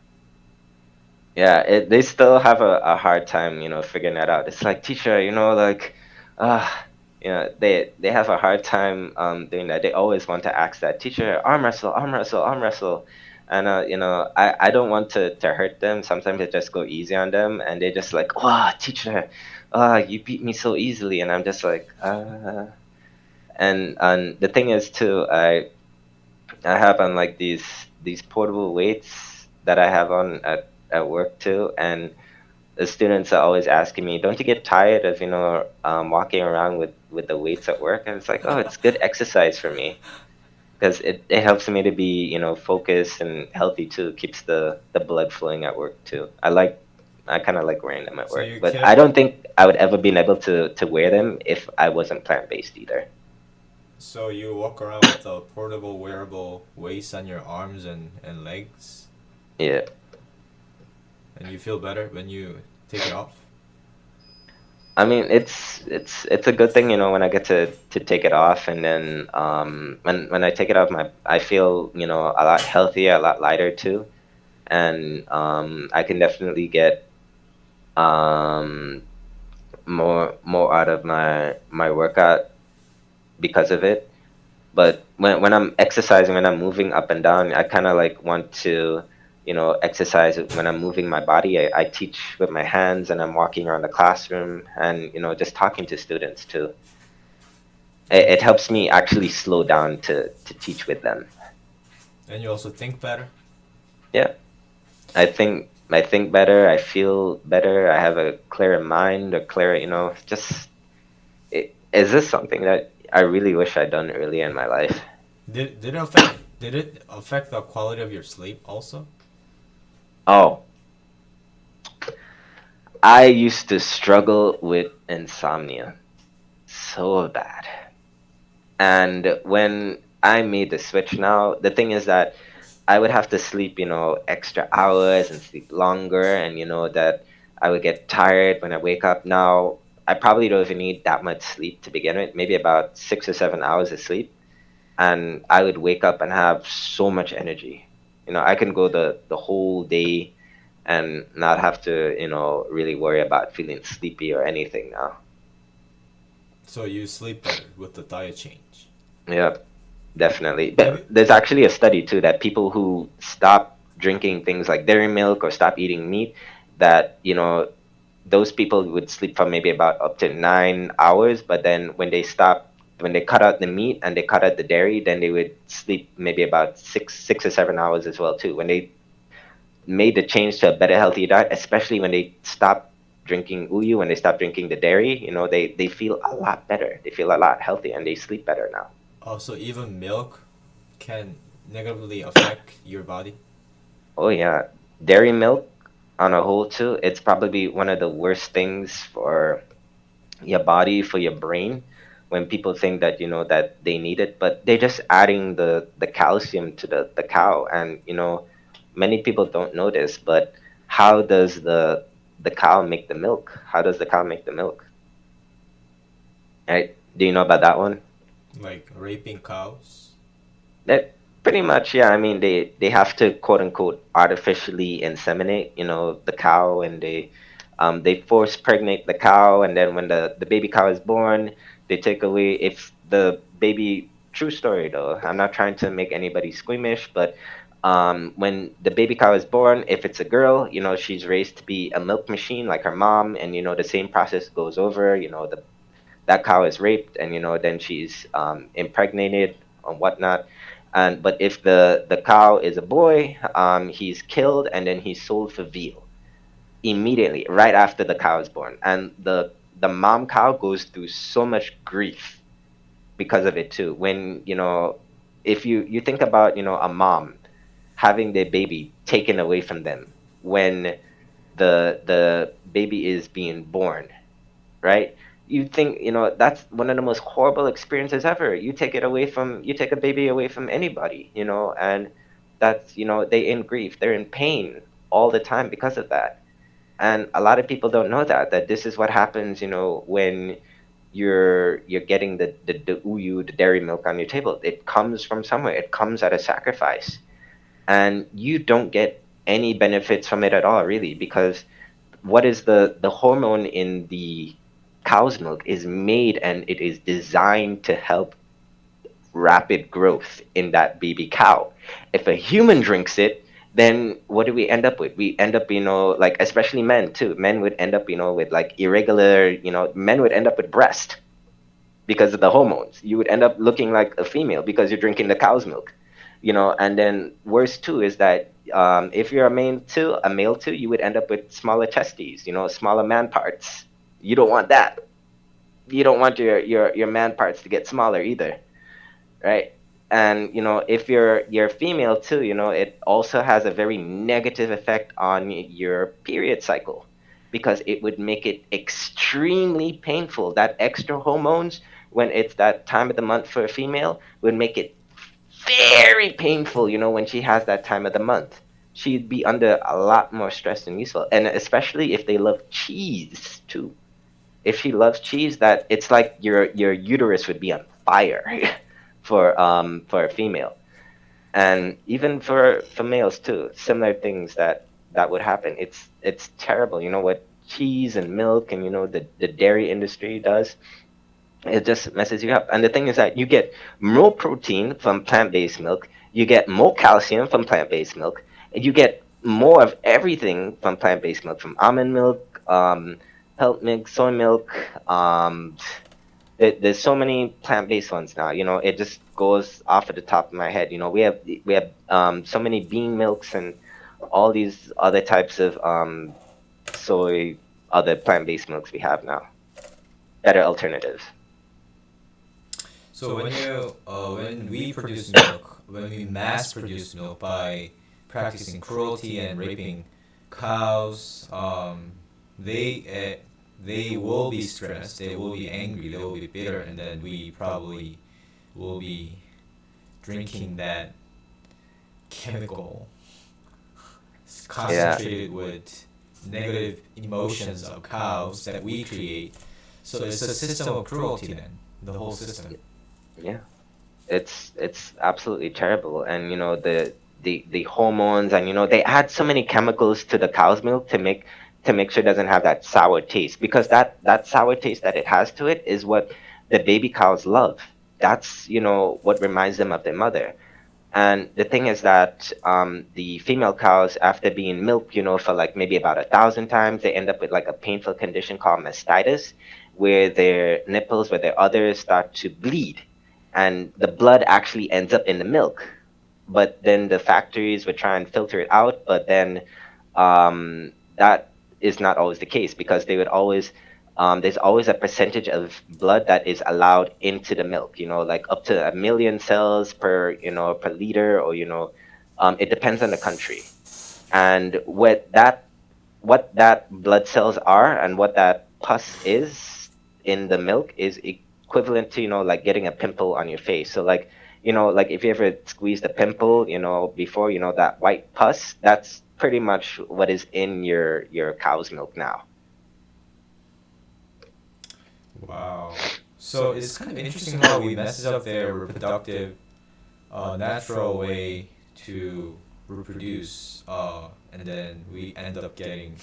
Yeah, they still have a hard time, figuring that out. It's like, teacher, like, uh, they have a hard time doing that. They always want to ask that, teacher, arm wrestle, arm wrestle, arm wrestle. And I don't want to hurt them. Sometimes I just go easy on them, and they just like, oh, teacher, you beat me so easily. And I'm just like, and the thing is too, I have on like these portable weights that I have on at work too, and the students are always asking me, "Don't you get tired of walking around with the weights at work?" And it's like, oh, it's good exercise for me, because it helps me to be focused and healthy too. Keeps the blood flowing at work too. I kind of like wearing them at So work, you but I kept don't think I would ever been able to wear them if I wasn't plant based either. so you walk around with a portable wearable weights on your arms and legs, Yeah. and you feel better when you take it off. I mean, it's a good thing, when I get to take it off, and then when I take it off, I feel a lot healthier, a lot lighter too, and I can definitely get um more out of my workout because of it. But when I'm exercising, when I'm moving up and down, I kind of like want to exercise when I'm moving my body. I teach with my hands, and I'm walking around the classroom, and just talking to students too. It helps me actually slow down to teach with them. And you also think better. Yeah, I think better, I feel better, I have a clearer mind, a clearer, just is this something that I really wish I'd done earlier in my life? Did it affect the quality of your sleep also? Oh, I used to struggle with insomnia so bad. And when I made the switch now. The thing is that I would have to sleep, extra hours and sleep longer, and that I would get tired when I wake up. Now, I probably don't even need that much sleep to begin with, maybe about 6 or 7 hours of sleep, and I would wake up and have so much energy. I can go the whole day and not have to, really worry about feeling sleepy or anything now. So you sleep better with the diet change. Yeah, definitely. Have you? There's actually a study too that people who stop drinking things like dairy milk or stop eating meat, that those people would sleep for maybe about up to 9 hours, but then when they cut out the meat and they cut out the dairy, then they would sleep maybe about six or 7 hours as well too. When they made the change to a better, healthy diet, especially when they stop drinking uyu, when they stop drinking the dairy, they feel a lot better. They feel a lot healthier and they sleep better now. Oh, so even milk can negatively affect your body. Oh yeah, dairy milk on a whole too. It's probably one of the worst things for your body, for your brain, when people think that that they need it, but they're just adding the calcium to the cow. And many people don't know this, but how does the cow make the milk? How does the cow make the milk? Right? Do you know about that one? Like raping cows. That pretty much, yeah. I mean, they have to quote unquote artificially inseminate, the cow, and they force pregnate the cow, and then when the baby cow is born, they take away if the baby. True story though. I'm not trying to make anybody squeamish, but when the baby cow is born, if it's a girl, she's raised to be a milk machine like her mom, and the same process goes over. That cow is raped, and then she's impregnated and whatnot. And but if the cow is a boy, he's killed and then he's sold for veal immediately right after the cow is born. And the mom cow goes through so much grief because of it too. When if you think about a mom having their baby taken away from them when the baby is being born, right? You think, that's one of the most horrible experiences ever. You take a baby away from anybody, and that's, they in grief, they're in pain all the time because of that. And a lot of people don't know that this is what happens, when you're getting the uyu, the dairy milk on your table. It comes from somewhere. It comes at a sacrifice. And you don't get any benefits from it at all, really, because what is the hormone in the cow's milk is made and it is designed to help rapid growth in that baby cow. If a human drinks it, then what do we end up with? We end up, like, especially men too. Men would end up, with like irregular, men would end up with breast because of the hormones. You would end up looking like a female because you're drinking the cow's milk. And then worse too is that if you're a male too, you would end up with smaller testes, smaller man parts. You don't want that. You don't want your man parts to get smaller either, right? And if you're female too, it also has a very negative effect on your period cycle, because it would make it extremely painful. That extra hormones, when it's that time of the month for a female, would make it very painful, when she has that time of the month. She'd be under a lot more stress than usual. And especially if they love cheese too. If she loves cheese, that it's like your uterus would be on fire for a female. And even for males too, similar things that would happen. It's terrible. What cheese and milk and the dairy industry does, it just messes you up. And the thing is that you get more protein from plant-based milk, you get more calcium from plant-based milk, and you get more of everything from plant-based milk, from almond milk, pelt milk, soy milk. There's so many plant-based ones now. It just goes off at the top of my head. We have so many bean milks and all these other types of soy, other plant-based milks we have now. Better alternatives. So when we produce milk, when we mass produce milk by practicing cruelty and raping cows, they will be stressed, they will be angry, they will be bitter, and then we probably will be drinking that chemical Yeah, concentrated with negative emotions of cows that we create. So it's a system of cruelty then, the whole system. yeah. It's absolutely terrible. And the hormones, and they add so many chemicals to the cow's milk to make sure it doesn't have that sour taste, because that sour taste that it has to it is what the baby cows love. That's what reminds them of their mother. And the thing is that the female cows, after being milked, for like maybe about 1,000 times, they end up with like a painful condition called mastitis, where their nipples, where their udders start to bleed, and the blood actually ends up in the milk. But then the factories would try and filter it out, but then that is not always the case, because they would always there's always a percentage of blood that is allowed into the milk, like up to 1 million cells per liter, or it depends on the country. And what that blood cells are and what that pus is in the milk is equivalent to like getting a pimple on your face. So like if you ever squeezed a pimple before, that white pus, that's pretty much what is in your cow's milk now. Wow. So it's kind of interesting how we messes up their reproductive, natural way to reproduce, and then we end up getting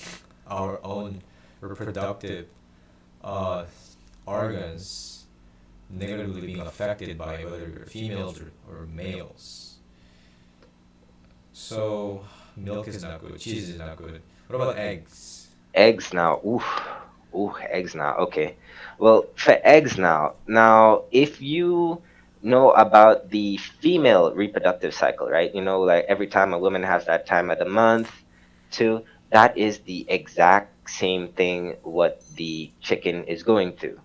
our own reproductive uh, organs negatively being affected by whether you're females or males. So milk is not good, cheese is not good. What about eggs? Eggs now. Ooh, ooh, eggs now. Okay. Well, for eggs now, if you know about the female reproductive cycle, right? Like every time a woman has that time of the month, too, that is the exact same thing what the chicken is going through.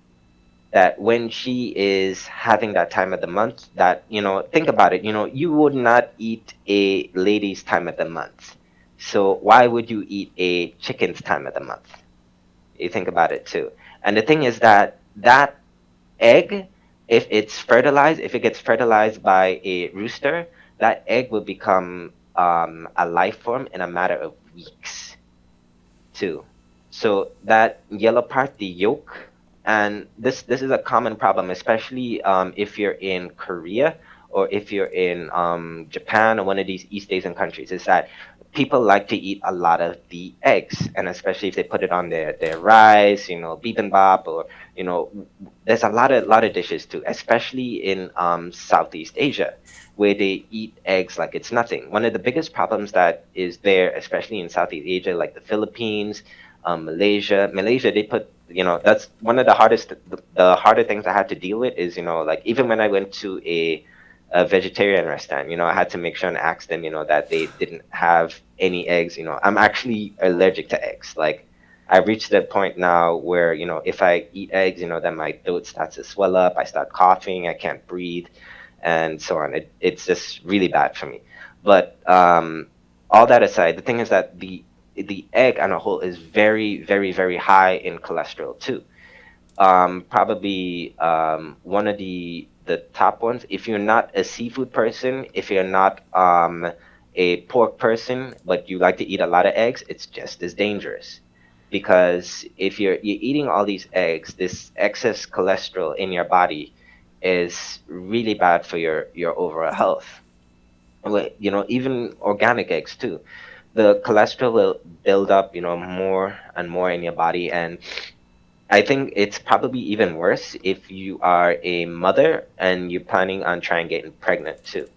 That when she is having that time of the month, that think about it, you would not eat a lady's time of the month. So why would you eat a chicken's time of the month? You think about it too. And the thing is that that egg, if it gets fertilized by a rooster, that egg will become a life form in a matter of weeks too. So that yellow part, the yolk, and this is a common problem, especially if you're in Korea, or if you're in Japan, or one of these East Asian countries, is that people like to eat a lot of the eggs, and especially if they put it on their rice, bibimbap, or there's a lot of dishes too, especially in Southeast Asia, where they eat eggs like it's nothing. One of the biggest problems that is there, especially in Southeast Asia, like the Philippines, Malaysia, they put, that's one of the harder things I had to deal with is, like even when I went to a vegetarian restaurant, I had to make sure and ask them, that they didn't have any eggs. I'm actually allergic to eggs. Like, I've reached that point now where, if I eat eggs, then my throat starts to swell up, I start coughing, I can't breathe, and so on. It's just really bad for me. But all that aside, the thing is that the egg on a whole is very, very, very high in cholesterol too. Probably one of the top ones. If you're not a seafood person, if you're not a pork person, but you like to eat a lot of eggs, it's just as dangerous. Because if you're eating all these eggs, this excess cholesterol in your body is really bad for your overall health. Even organic eggs too. The cholesterol will build up, more and more in your body. And I think it's probably even worse if you are a mother and you're planning on trying getting pregnant too.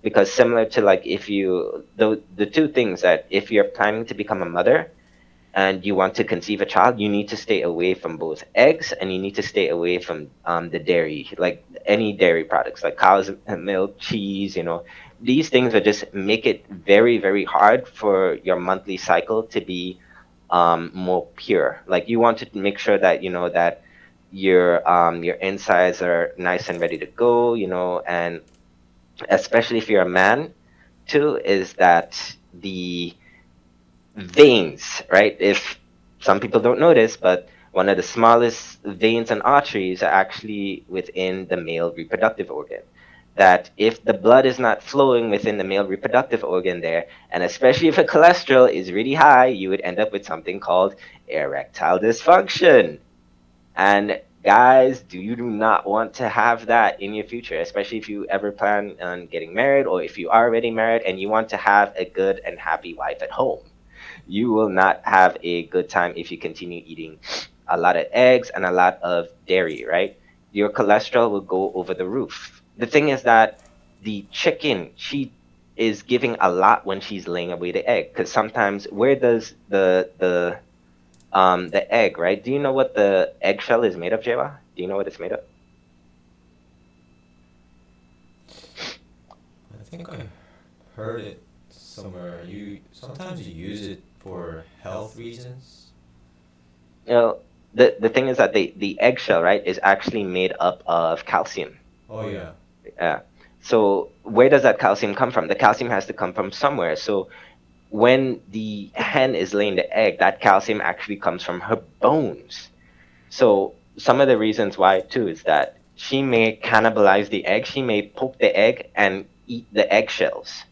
Because similar to, like, if you the two things, that if you're planning to become a mother and you want to conceive a child, you need to stay away from both eggs, and you need to stay away from the dairy, like any dairy products, like cow's milk, cheese. These things are just make it very, very hard for your monthly cycle to be more pure. Like, you want to make sure that your insides are nice and ready to go. And especially if you're a man too, is that the veins, right? If some people don't know this, but one of the smallest veins and arteries are actually within the male reproductive organ. that if the blood is not flowing within the male reproductive organ there, and especially if the cholesterol is really high, you would end up with something called erectile dysfunction. And guys, do not want to have that in your future, especially if you ever plan on getting married, or if you are already married and you want to have a good and happy wife at home. You will not have a good time if you continue eating a lot of eggs and a lot of dairy, right? Your cholesterol will go over the roof. The thing is that the chicken, she is giving a lot when she's laying away the egg, because sometimes where does the egg, right? Do you know what the eggshell is made of, Jaywa? Do you know what it's made of? I think I heard it somewhere. You sometimes you use it for health reasons. You know, the thing is that the eggshell, right, is actually made up of calcium. Oh yeah. Yeah. So where does that calcium come from? The calcium has to come from somewhere. So when the hen is laying the egg, that calcium actually comes from her bones. So some of the reasons why too is that she may cannibalize the egg. She may poke the egg and eat the eggshells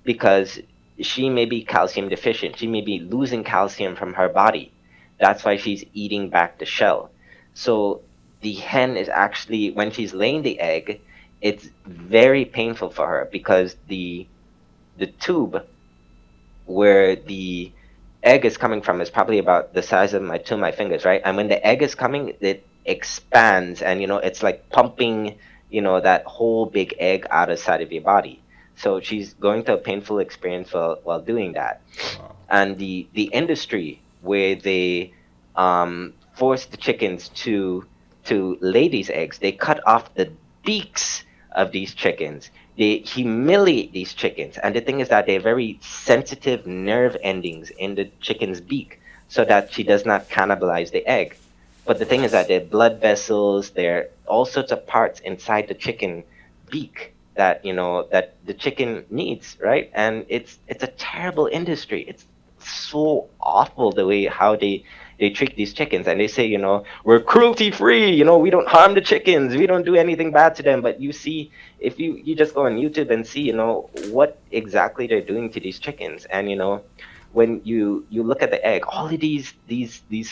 because she may be calcium deficient. She may be losing calcium from her body. That's why she's eating back the shell. So the hen is actually, when she's laying the egg, it's very painful for her because the tube where the egg is coming from is probably about the size of my two of my fingers, right? And when the egg is coming, it expands, and it's like pumping, that whole big egg out of side of your body. So she's going through a painful experience while doing that. Wow. And the industry where they force the chickens to lay these eggs, they cut off the beaks of these chickens. They humiliate these chickens, and the thing is that they have very sensitive nerve endings in the chicken's beak, so that she does not cannibalize the egg. But the thing is that there are blood vessels, there are all sorts of parts inside the chicken beak that that the chicken needs, right? And it's a terrible industry. It's so awful the way how they treat these chickens, and they say, we're cruelty free, we don't harm the chickens, we don't do anything bad to them. But you see, if you just go on YouTube and see, what exactly they're doing to these chickens. And when you look at the egg, all of these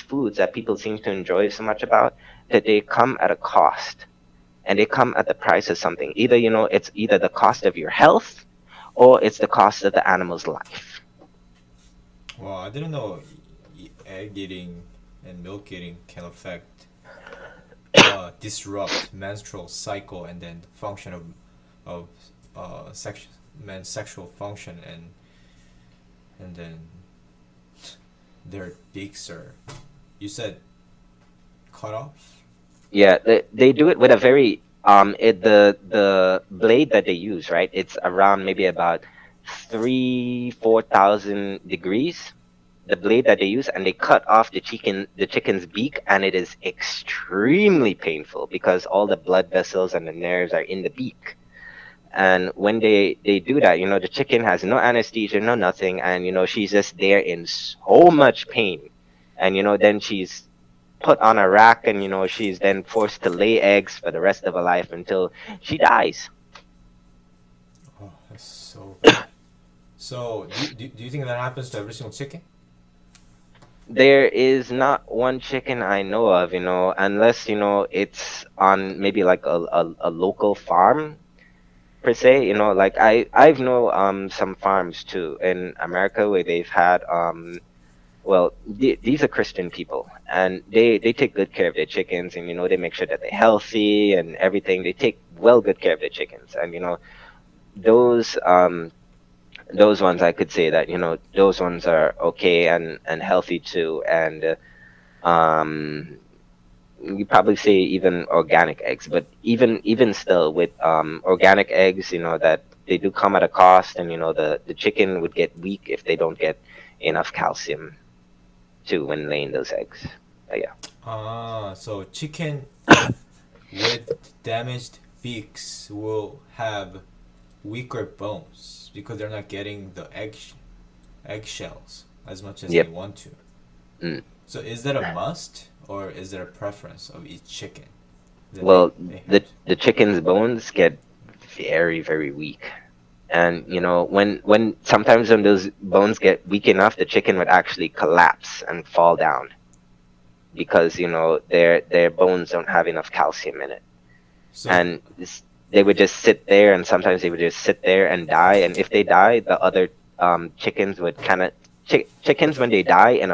foods that people seem to enjoy so much about, that they come at a cost, and they come at the price of something. Either it's either the cost of your health, or it's the cost of the animal's life. Well, I didn't know egg eating and milk eating can affect disrupt menstrual cycle and then the function of men's sexual function, and then their beaks are, you said, cut off. Yeah, they do it with a very the blade that they use, right? It's around maybe about 3,000-4,000 degrees. The blade that they use, and they cut off the chicken's beak, and it is extremely painful because all the blood vessels and the nerves are in the beak. And when they do that, the chicken has no anesthesia, no nothing, and she's just there in so much pain. And then she's put on a rack, and she's then forced to lay eggs for the rest of her life until she dies. Oh, that's so bad. So, do you think that happens to every single chicken? There is not one chicken I know of, unless it's on maybe like a local farm per se. Like I've know some farms too in America where they've had well, these are Christian people, and they take good care of their chickens, and they make sure that they're healthy and everything. They take well good care of their chickens, and those those ones, I could say that those ones are okay and healthy too. And um you probably say even organic eggs, but even still, with organic eggs, that they do come at a cost, and the chicken would get weak if they don't get enough calcium too when laying those eggs. Yeah. Ah, so chicken with damaged beaks will have weaker bones because they're not getting the eggshells as much as they Yep. want to. Mm. So is that a must or is there a preference of each chicken that Well, they have the to? the chicken's bones get very, very weak. And when sometimes when those bones get weak enough, the chicken would actually collapse and fall down because their bones don't have enough calcium in it. So And they would just sit there, and sometimes they would just sit there and die. And if they die, the other chickens would kind of chickens when they die in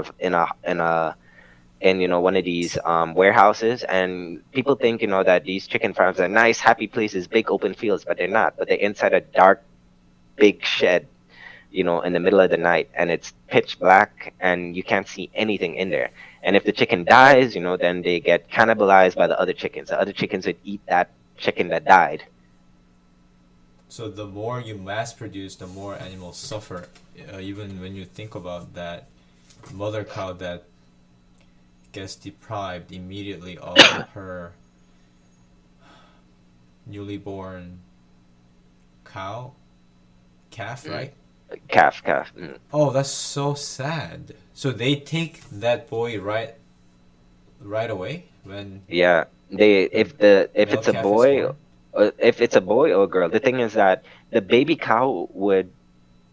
one of these warehouses, and people think that these chicken farms are nice happy places, big open fields, but they're not. But they're inside a dark big shed, in the middle of the night, and it's pitch black and you can't see anything in there. And if the chicken dies, then they get cannibalized by the other chickens. The other chickens would eat that chicken that died. so the more you mass produce, the more animals suffer. Even when you think about that mother cow that gets deprived immediately of her newly born cow calf, Mm. right? Calf. Mm. Oh, that's so sad. So they take that boy right away when Yeah, they the if male it's a calf is boy, born. if it's a boy or a girl, the thing is that the baby cow would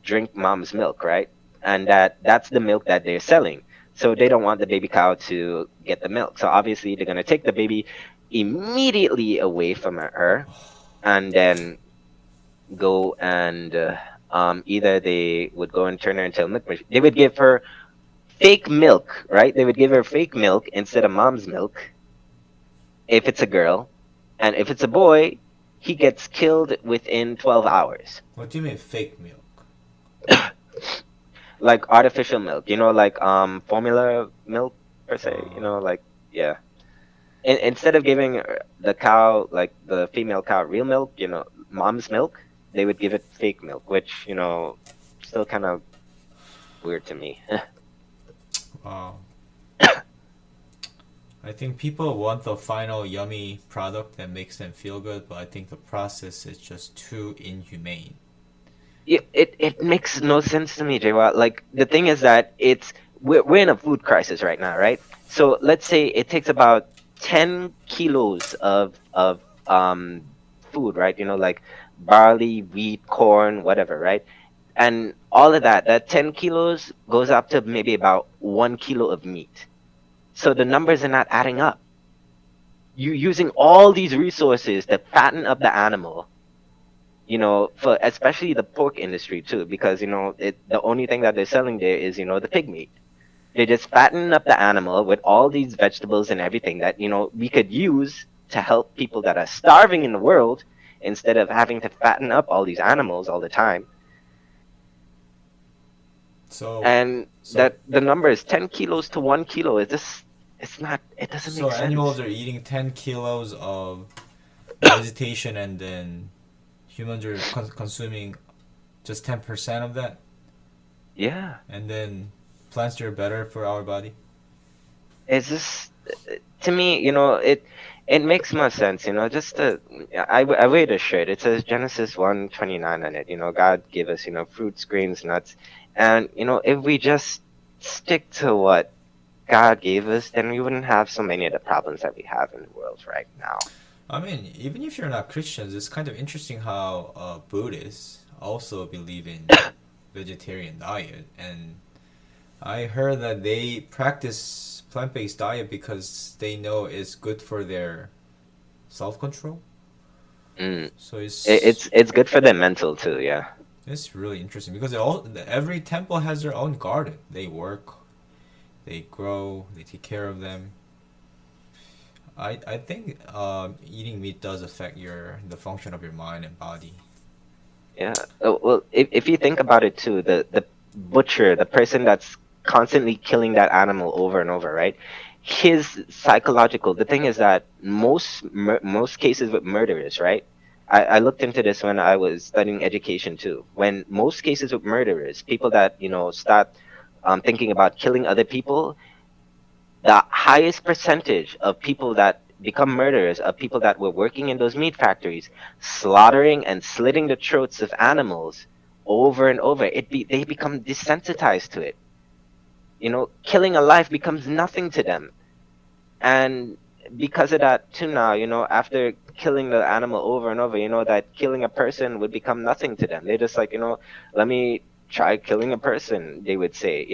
drink mom's milk, right? And that's the milk that they're selling. So they don't want the baby cow to get the milk. So obviously they're gonna take the baby immediately away from her, and then go and either they would go and turn her into a milk machine. They would give her fake milk, right? They would give her fake milk instead of mom's milk if it's a girl, and if it's a boy, he gets killed within 12 hours. What do you mean fake milk? Like artificial milk, like formula milk per se, Uh, like, yeah. Instead of giving the cow, like the female cow, real milk, mom's milk, they would give it fake milk, which still kind of weird to me. wow. I think people want the final yummy product that makes them feel good, but I think the process is just too inhumane. It makes no sense to me, Jaywa. Like the thing is that we're in a food crisis right now, right? So let's say it takes about 10 kilos of food, right? Like barley, wheat, corn, whatever, right? And all of that 10 kilos goes up to maybe about 1 kilo of meat. So the numbers are not adding up. You're using all these resources to fatten up the animal, for especially the pork industry too, because the only thing that they're selling there is the pig meat. They're just fattening up the animal with all these vegetables and everything that we could use to help people that are starving in the world, instead of having to fatten up all these animals all the time. So, And so, that the number is 10 kilos to 1 kilo. It doesn't so make animals sense. are eating 10 kilos of vegetation and then humans are consuming just 10% of that, Yeah, and then plants are better for our body. it's just, to me, it makes more sense, just I wear a shirt. It says Genesis 1:29 on it. God gave us, fruits, grains, nuts. And if we just stick to what God gave us, then we wouldn't have so many of the problems that we have in the world right now. I mean, even if you're not Christians, it's kind of interesting how Buddhists also believe in vegetarian diet, and I heard that they practice plant-based diet because they know it's good for their self-control. Mm. So It's good for the mental too, yeah. it's really interesting because every temple has their own garden. They work, they grow, they take care of them. I think eating meat does affect the function of your mind and body. Yeah. Well, if you think about it too, the butcher, the person that's constantly killing that animal over and over, right? His psychological. The thing is that most cases with murderers, right? I looked into this when I was studying education too. When most cases with murderers, people that start thinking about killing other people, the highest percentage of people that become murderers are people that were working in those meat factories, slaughtering and slitting the throats of animals over and over. They become desensitized to it. Killing a life becomes nothing to them. And because of that too now, after killing the animal over and over, that killing a person would become nothing to them. They're just like, let me try killing a person, they would say,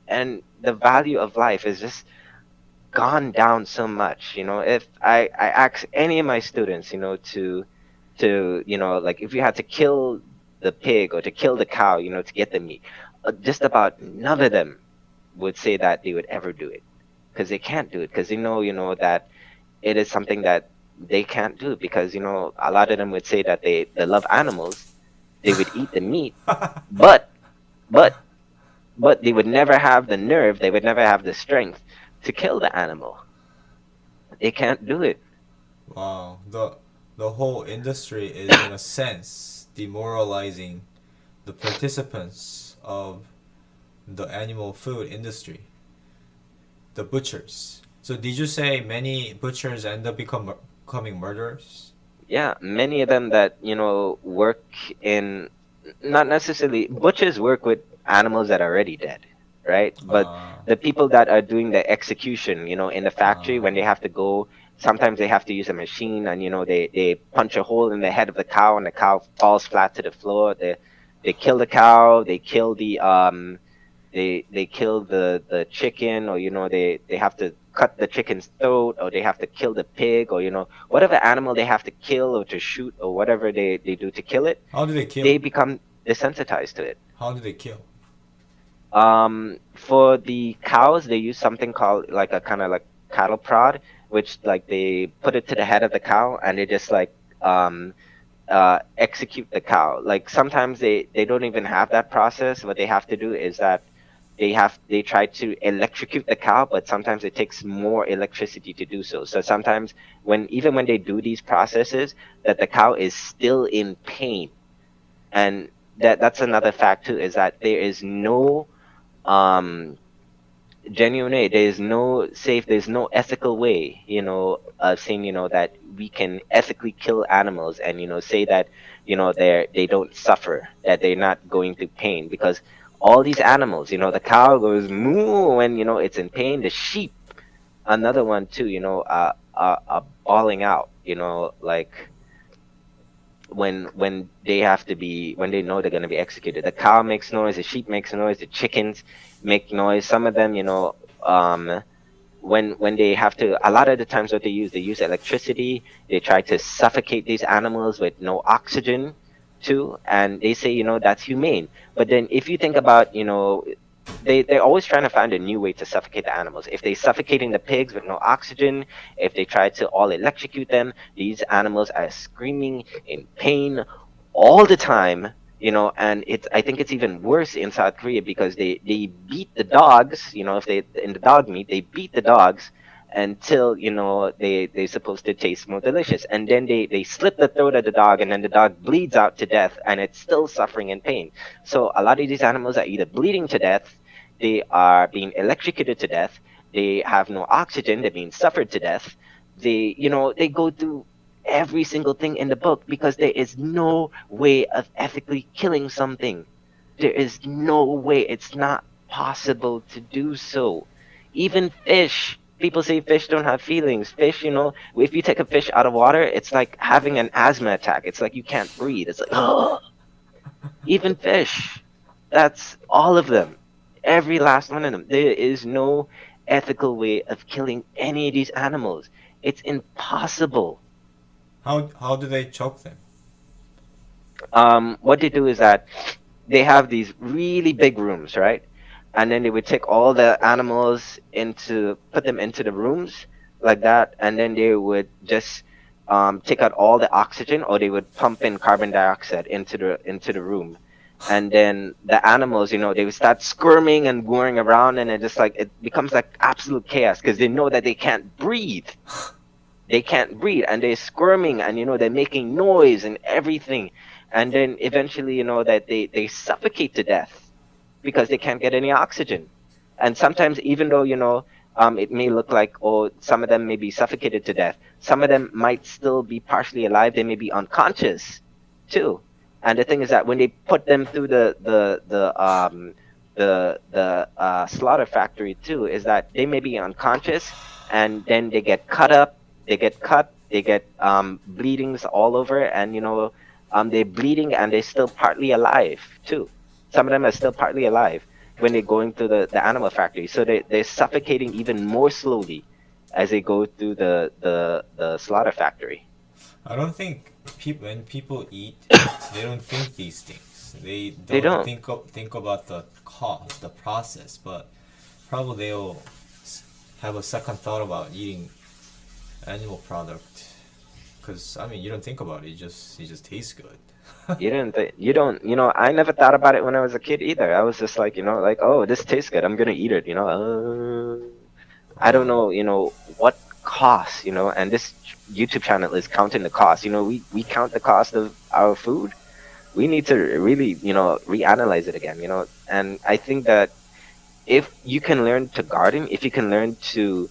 and the value of life is just gone down so much. If I ask any of my students, like if you had to kill the pig or to kill the cow, to get the meat, just about none of them would say that they would ever do it, because they can't do it, because they know, that it is something that they can't do, because a lot of them would say that they love animals, they would eat the meat, but but but they would never have the nerve, they would never have the strength to kill the animal. They can't do it. Wow. The whole industry is in a sense demoralizing the participants of the animal food industry, the butchers. So did you say many butchers end up becoming murderers? Yeah, many of them that work in, not necessarily butchers work with animals that are already dead, right? But Uh, the people that are doing the execution, in the factory, when they uh, have to go, sometimes they have to use a machine, and they punch a hole in the head of the cow, and the cow falls flat to the floor. They kill the cow, they kill the chicken, or they have to cut the chicken's throat, or they have to kill the pig, or whatever animal they have to kill or to shoot, or whatever they do to kill it. how do they kill? They become desensitized to it. How do they kill? For the cows, they use something called like a kind of like cattle prod, which like they put it to the head of the cow, and they just like um execute the cow. Like sometimes they don't even have that process. What they have to do is that they try to electrocute the cow, but sometimes it takes more electricity to do so. So sometimes when they do these processes, that the cow is still in pain. And that's another fact too, is that there is no um genuine, there's no safe, there's no ethical way, of saying, that we can ethically kill animals, and say that they don't suffer, that they're not going through pain, because all these animals, the cow goes moo when it's in pain, the sheep, another one too, are bawling out, like when they know they're going to be executed. The cow makes noise, the sheep makes noise, the chickens make noise. Some of them, um when they have to, a lot of the times what they use electricity. They try to suffocate these animals with no oxygen too, and they say, that's humane. But then if you think about, they're always trying to find a new way to suffocate the animals. If they suffocating the pigs with no oxygen, if they try to all electrocute them, these animals are screaming in pain all the time. And I think it's even worse in South Korea, because they beat the dogs. If they in the dog meat, they beat the dogs until they're supposed to taste more delicious, and then they slit the throat of the dog, and then the dog bleeds out to death, and it's still suffering in pain. So a lot of these animals are either bleeding to death, they are being electrocuted to death, they have no oxygen, they're being suffered to death. They go through every single thing in the book, because there is no way of ethically killing something. There is no way. It's not possible to do so. Even fish. People say fish don't have feelings. Fish, if you take a fish out of water, it's like having an asthma attack. It's like you can't breathe. It's like, oh, even fish. That's all of them. Every last one of them. There is no ethical way of killing any of these animals. It's impossible. How do they choke them? What they do is that they have these really big rooms, right? And then they would take all the animals put them into the rooms like that, and then they would just take out all the oxygen, or they would pump in carbon dioxide into the room. And then the animals, they would start squirming and going around, and it becomes like absolute chaos, because they know that they can't breathe. They can't breathe, and they're squirming, and they're making noise and everything. And then eventually, that they suffocate to death, because they can't get any oxygen. And sometimes, even though it may look like, oh, some of them may be suffocated to death, some of them might still be partially alive, they may be unconscious too. And the thing is that when they put them through the slaughter factory too, is that they may be unconscious, and then they get cut up, they get cut, they get bleedings all over, and they're bleeding and they're still partly alive too. Some of them are still partly alive when they're going through the animal factory. So they're suffocating even more slowly as they go through the slaughter factory. I don't think people when people eat, they don't think these things. They They don't don't. think about the cost, the process, but probably they'll have a second thought about eating animal product. Cause I mean, you don't think about it. It just tastes good. You don't, I never thought about it when I was a kid either. I was just like, like, oh, this tastes good. I'm gonna eat it, I don't Yeah. know, what costs, and this YouTube channel is counting the cost. We count the cost of our food. We need to really, reanalyze it again, and I think that if you can learn to garden, if you can learn to,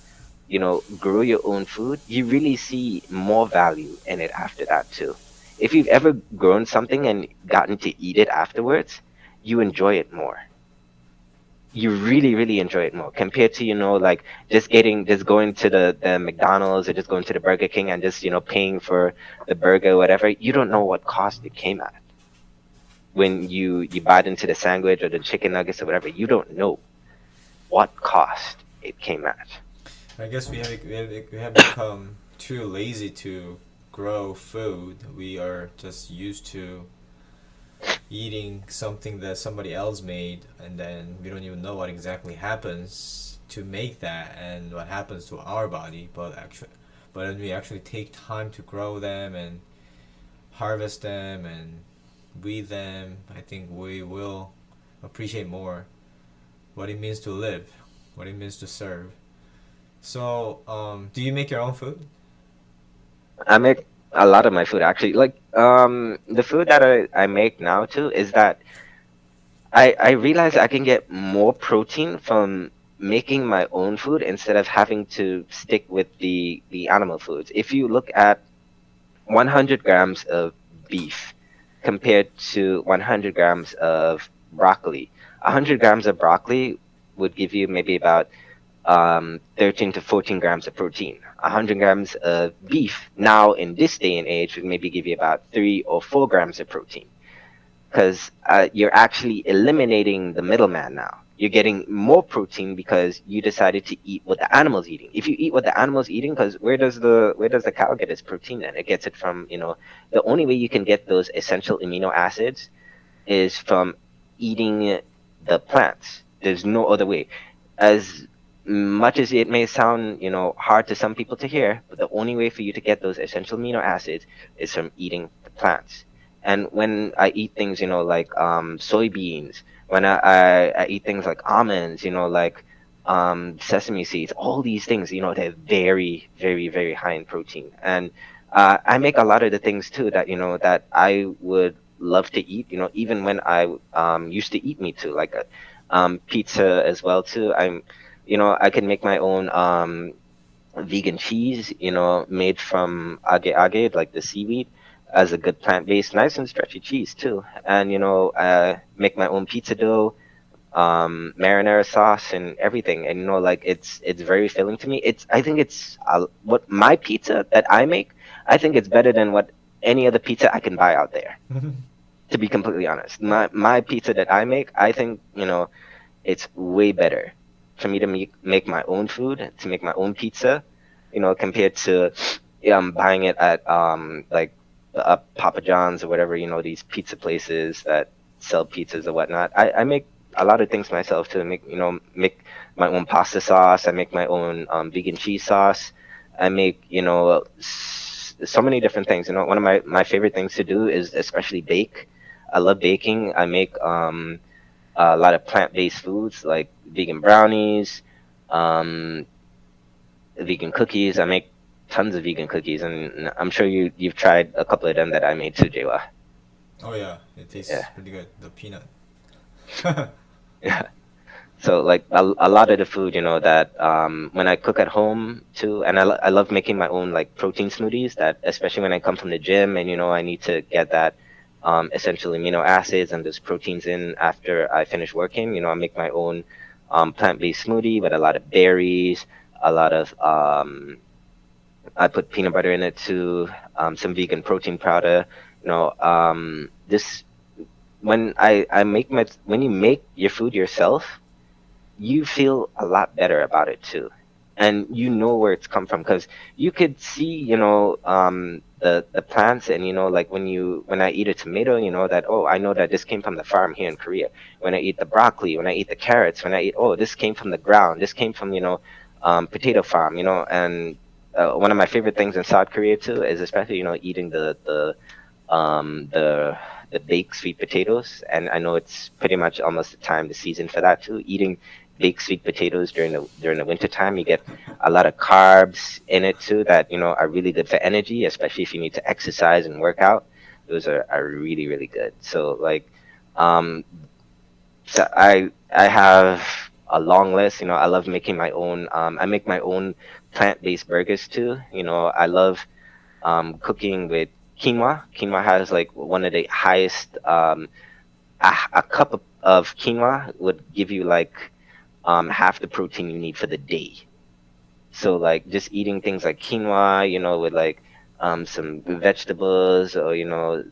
grow your own food, you really see more value in it after that too. If you've ever grown something and gotten to eat it afterwards, you enjoy it more. You really, really enjoy it more compared to, like just going to the McDonald's or just going to the Burger King and just, paying for the burger or whatever. You don't know what cost it came at when you bite into the sandwich or the chicken nuggets or whatever. You don't know what cost it came at. I guess we have become too lazy to grow food. We are just used to eating something that somebody else made, and then we don't even know what exactly happens to make that and what happens to our body. But when we actually take time to grow them and harvest them and weed them, I think we will appreciate more what it means to live, what it means to serve. So, do you make your own food? I make a lot of my food actually. Like the food that I make now too is that I realize I can get more protein from making my own food instead of having to stick with the animal foods. If you look at 100 grams of beef compared to 100 grams of broccoli, 100 grams of broccoli would give you maybe about 13 to 14 grams of protein. 100 grams of beef now in this day and age would maybe give you about 3 or 4 grams of protein because you're actually eliminating the middleman now. You're getting more protein because you decided to eat what the animal's eating. If you eat what the animal's eating, because where does the cow get its protein? Then it gets it from the only way you can get those essential amino acids is from eating the plants. There's no other way. As much as it may sound, hard to some people to hear, but the only way for you to get those essential amino acids is from eating the plants. And when I eat things, like soybeans, when I eat things like almonds, like sesame seeds, all these things, they're very, very, very high in protein. And I make a lot of the things too that, that I would love to eat, even when I used to eat meat too, like pizza as well too. I can make my own vegan cheese, made from age, like the seaweed, as a good plant-based, nice and stretchy cheese too. And make my own pizza dough, marinara sauce, and everything. And like it's very filling to me. I think it's what my pizza that I make. I think it's better than what any other pizza I can buy out there. To be completely honest, my pizza that I make, I think it's way better for me to make my own food, to make my own pizza, compared to buying it at like Papa John's or whatever, these pizza places that sell pizzas or whatnot. I make a lot of things myself to make my own pasta sauce. I make my own vegan cheese sauce. I make, so many different things. One of my favorite things to do is especially bake. I love baking. I make a lot of plant-based foods like vegan brownies, um, vegan cookies. I make tons of vegan cookies, and I'm sure you've tried a couple of them that I made too, Jaywa. Oh yeah, it Yeah, tastes pretty good. The peanut. yeah. So like a lot of the food, that when I cook at home too, and I love making my own like protein smoothies. That especially when I come from the gym and I need to get that essential amino acids and those proteins in after I finish working. I make my own plant-based smoothie with a lot of berries, a lot of I put peanut butter in it too, some vegan protein powder. This when I make my when you make your food yourself, you feel a lot better about it too, and you know where it's come from because you could see, the plants, and like when I eat a tomato, that, oh, I know that this came from the farm here in Korea. When I eat the broccoli, when I eat the carrots, when I eat, oh, this came from the ground, this came from, potato farm, and one of my favorite things in South Korea too is especially, eating the baked sweet potatoes, and I know it's pretty much almost the time, the season for that too. Eating baked sweet potatoes during the winter time, you get a lot of carbs in it too that are really good for energy, especially if you need to exercise and work out. Those are really really good. So like, um, I have a long list. I love making my own. I make my own plant-based burgers too. I love cooking with quinoa. Quinoa has like one of the highest. A cup of quinoa would give you like half the protein you need for the day. So like just eating things like quinoa, with like some vegetables, or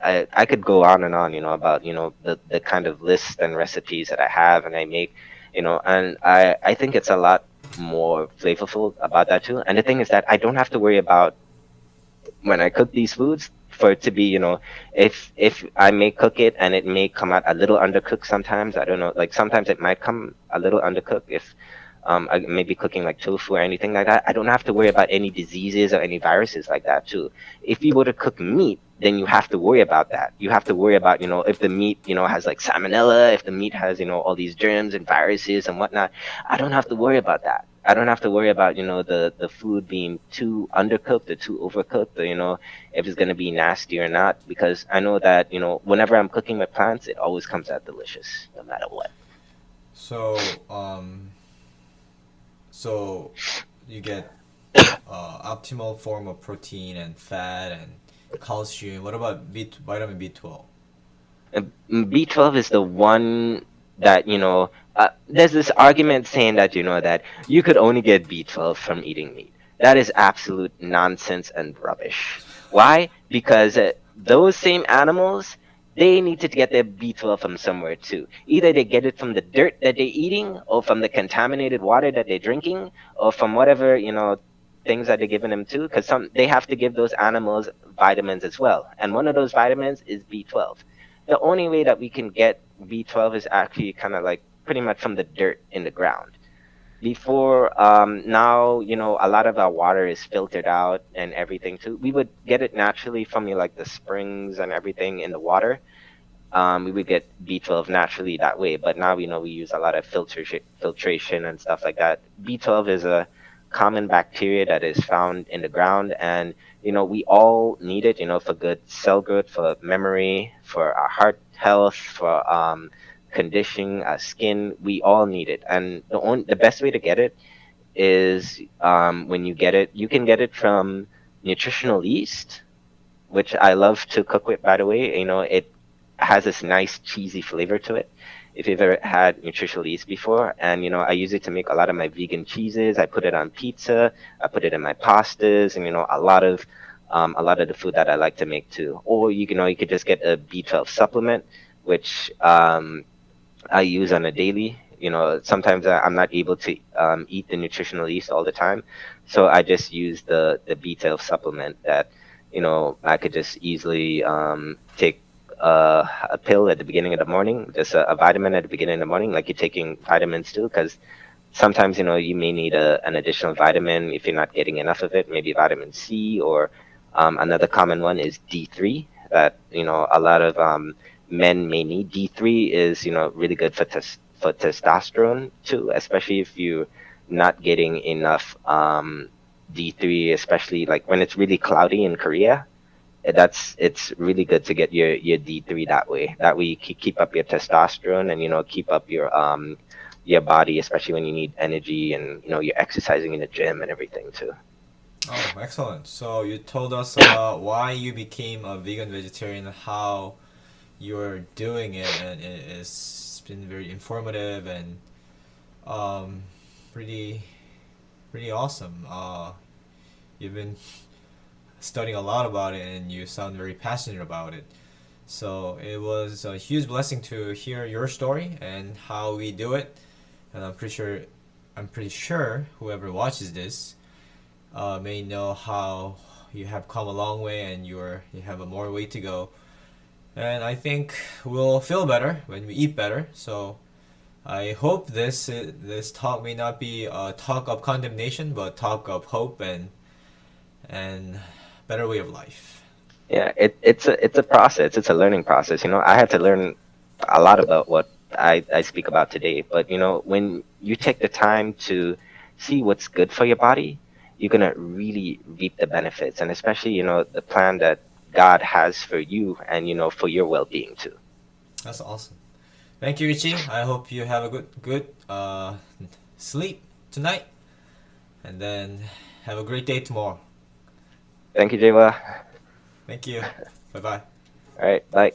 I could go on and on, about the kind of list and recipes that I have and I make, and I think it's a lot more flavorful about that too. And the thing is that I don't have to worry about when I cook these foods for it to be, if I may cook it and it may come out a little undercooked sometimes. I don't know, like sometimes it might come a little undercooked if I may be cooking like tofu or anything like that. I don't have to worry about any diseases or any viruses like that too. If you were to cook meat, then you have to worry about that. You have to worry about, if the meat, has like salmonella, if the meat has, all these germs and viruses and whatnot. I don't have to worry about that. I don't have to worry about, the food being too undercooked or too overcooked, or, if it's going to be nasty or not, because I know that, whenever I'm cooking my plants, it always comes out delicious, no matter what. So so you get optimal form of protein and fat and calcium. What about vitamin B12? And B12 is the one that, there's this argument saying that, that you could only get B12 from eating meat. That is absolute nonsense and rubbish. Why? Because those same animals, they need to get their B12 from somewhere too. Either they get it from the dirt that they're eating, or from the contaminated water that they're drinking, or from whatever, things that they're giving them too, because they have to give those animals vitamins as well. And one of those vitamins is B12. The only way that we can get B12 is actually kind of like pretty much from the dirt in the ground. Before, now, a lot of our water is filtered out and everything too. We would get it naturally from like the springs and everything in the water. We would get B12 naturally that way. But now we know we use a lot of filtration and stuff like that. B12 is a common bacteria that is found in the ground, and we all need it. For good cell growth, for memory, for our heart health, for conditioning our skin. We all need it, and the best way to get it is, when you get it, you can get it from nutritional yeast, which I love to cook with, by the way. It has this nice cheesy flavor to it. If you've ever had nutritional yeast before, and I use it to make a lot of my vegan cheeses. I put it on pizza, I put it in my pastas, and a lot of the food that I like to make too. Or you could just get a B12 supplement, which I use on a daily. Sometimes I'm not able to eat the nutritional yeast all the time, so I just use the B12 supplement that I could just easily take a pill at the beginning of the morning, just a vitamin at the beginning of the morning, like you're taking vitamins too, because sometimes you may need an additional vitamin if you're not getting enough of it, maybe vitamin C, or another common one is D3 that a lot of men may need. D3 is really good for testosterone too, especially if you're not getting enough D3, especially like when it's really cloudy in Korea. It's really good to get your D3 that way. That way you keep up your testosterone, and keep up your body, especially when you need energy, and you're exercising in the gym and everything too. Oh, excellent. So you told us about why you became a vegan vegetarian, how you're doing it, and it's been very informative and um, pretty pretty awesome. You've been studying a lot about it, and you sound very passionate about it. So it was a huge blessing to hear your story and how we do it. And I'm pretty sure whoever watches this may know how you have come a long way, and you have a more way to go. And I think we'll feel better when we eat better. So I hope this talk may not be a talk of condemnation, but talk of hope and better way of life. Yeah, it's a process. It's a learning process. I had to learn a lot about what I speak about today. But when you take the time to see what's good for your body, you're gonna really reap the benefits, and especially the plan that God has for you, and for your well-being too. That's awesome. Thank you, Richie. I hope you have a good sleep tonight, and then have a great day tomorrow. Thank you, Jayla. Thank you. Bye bye. All right, bye.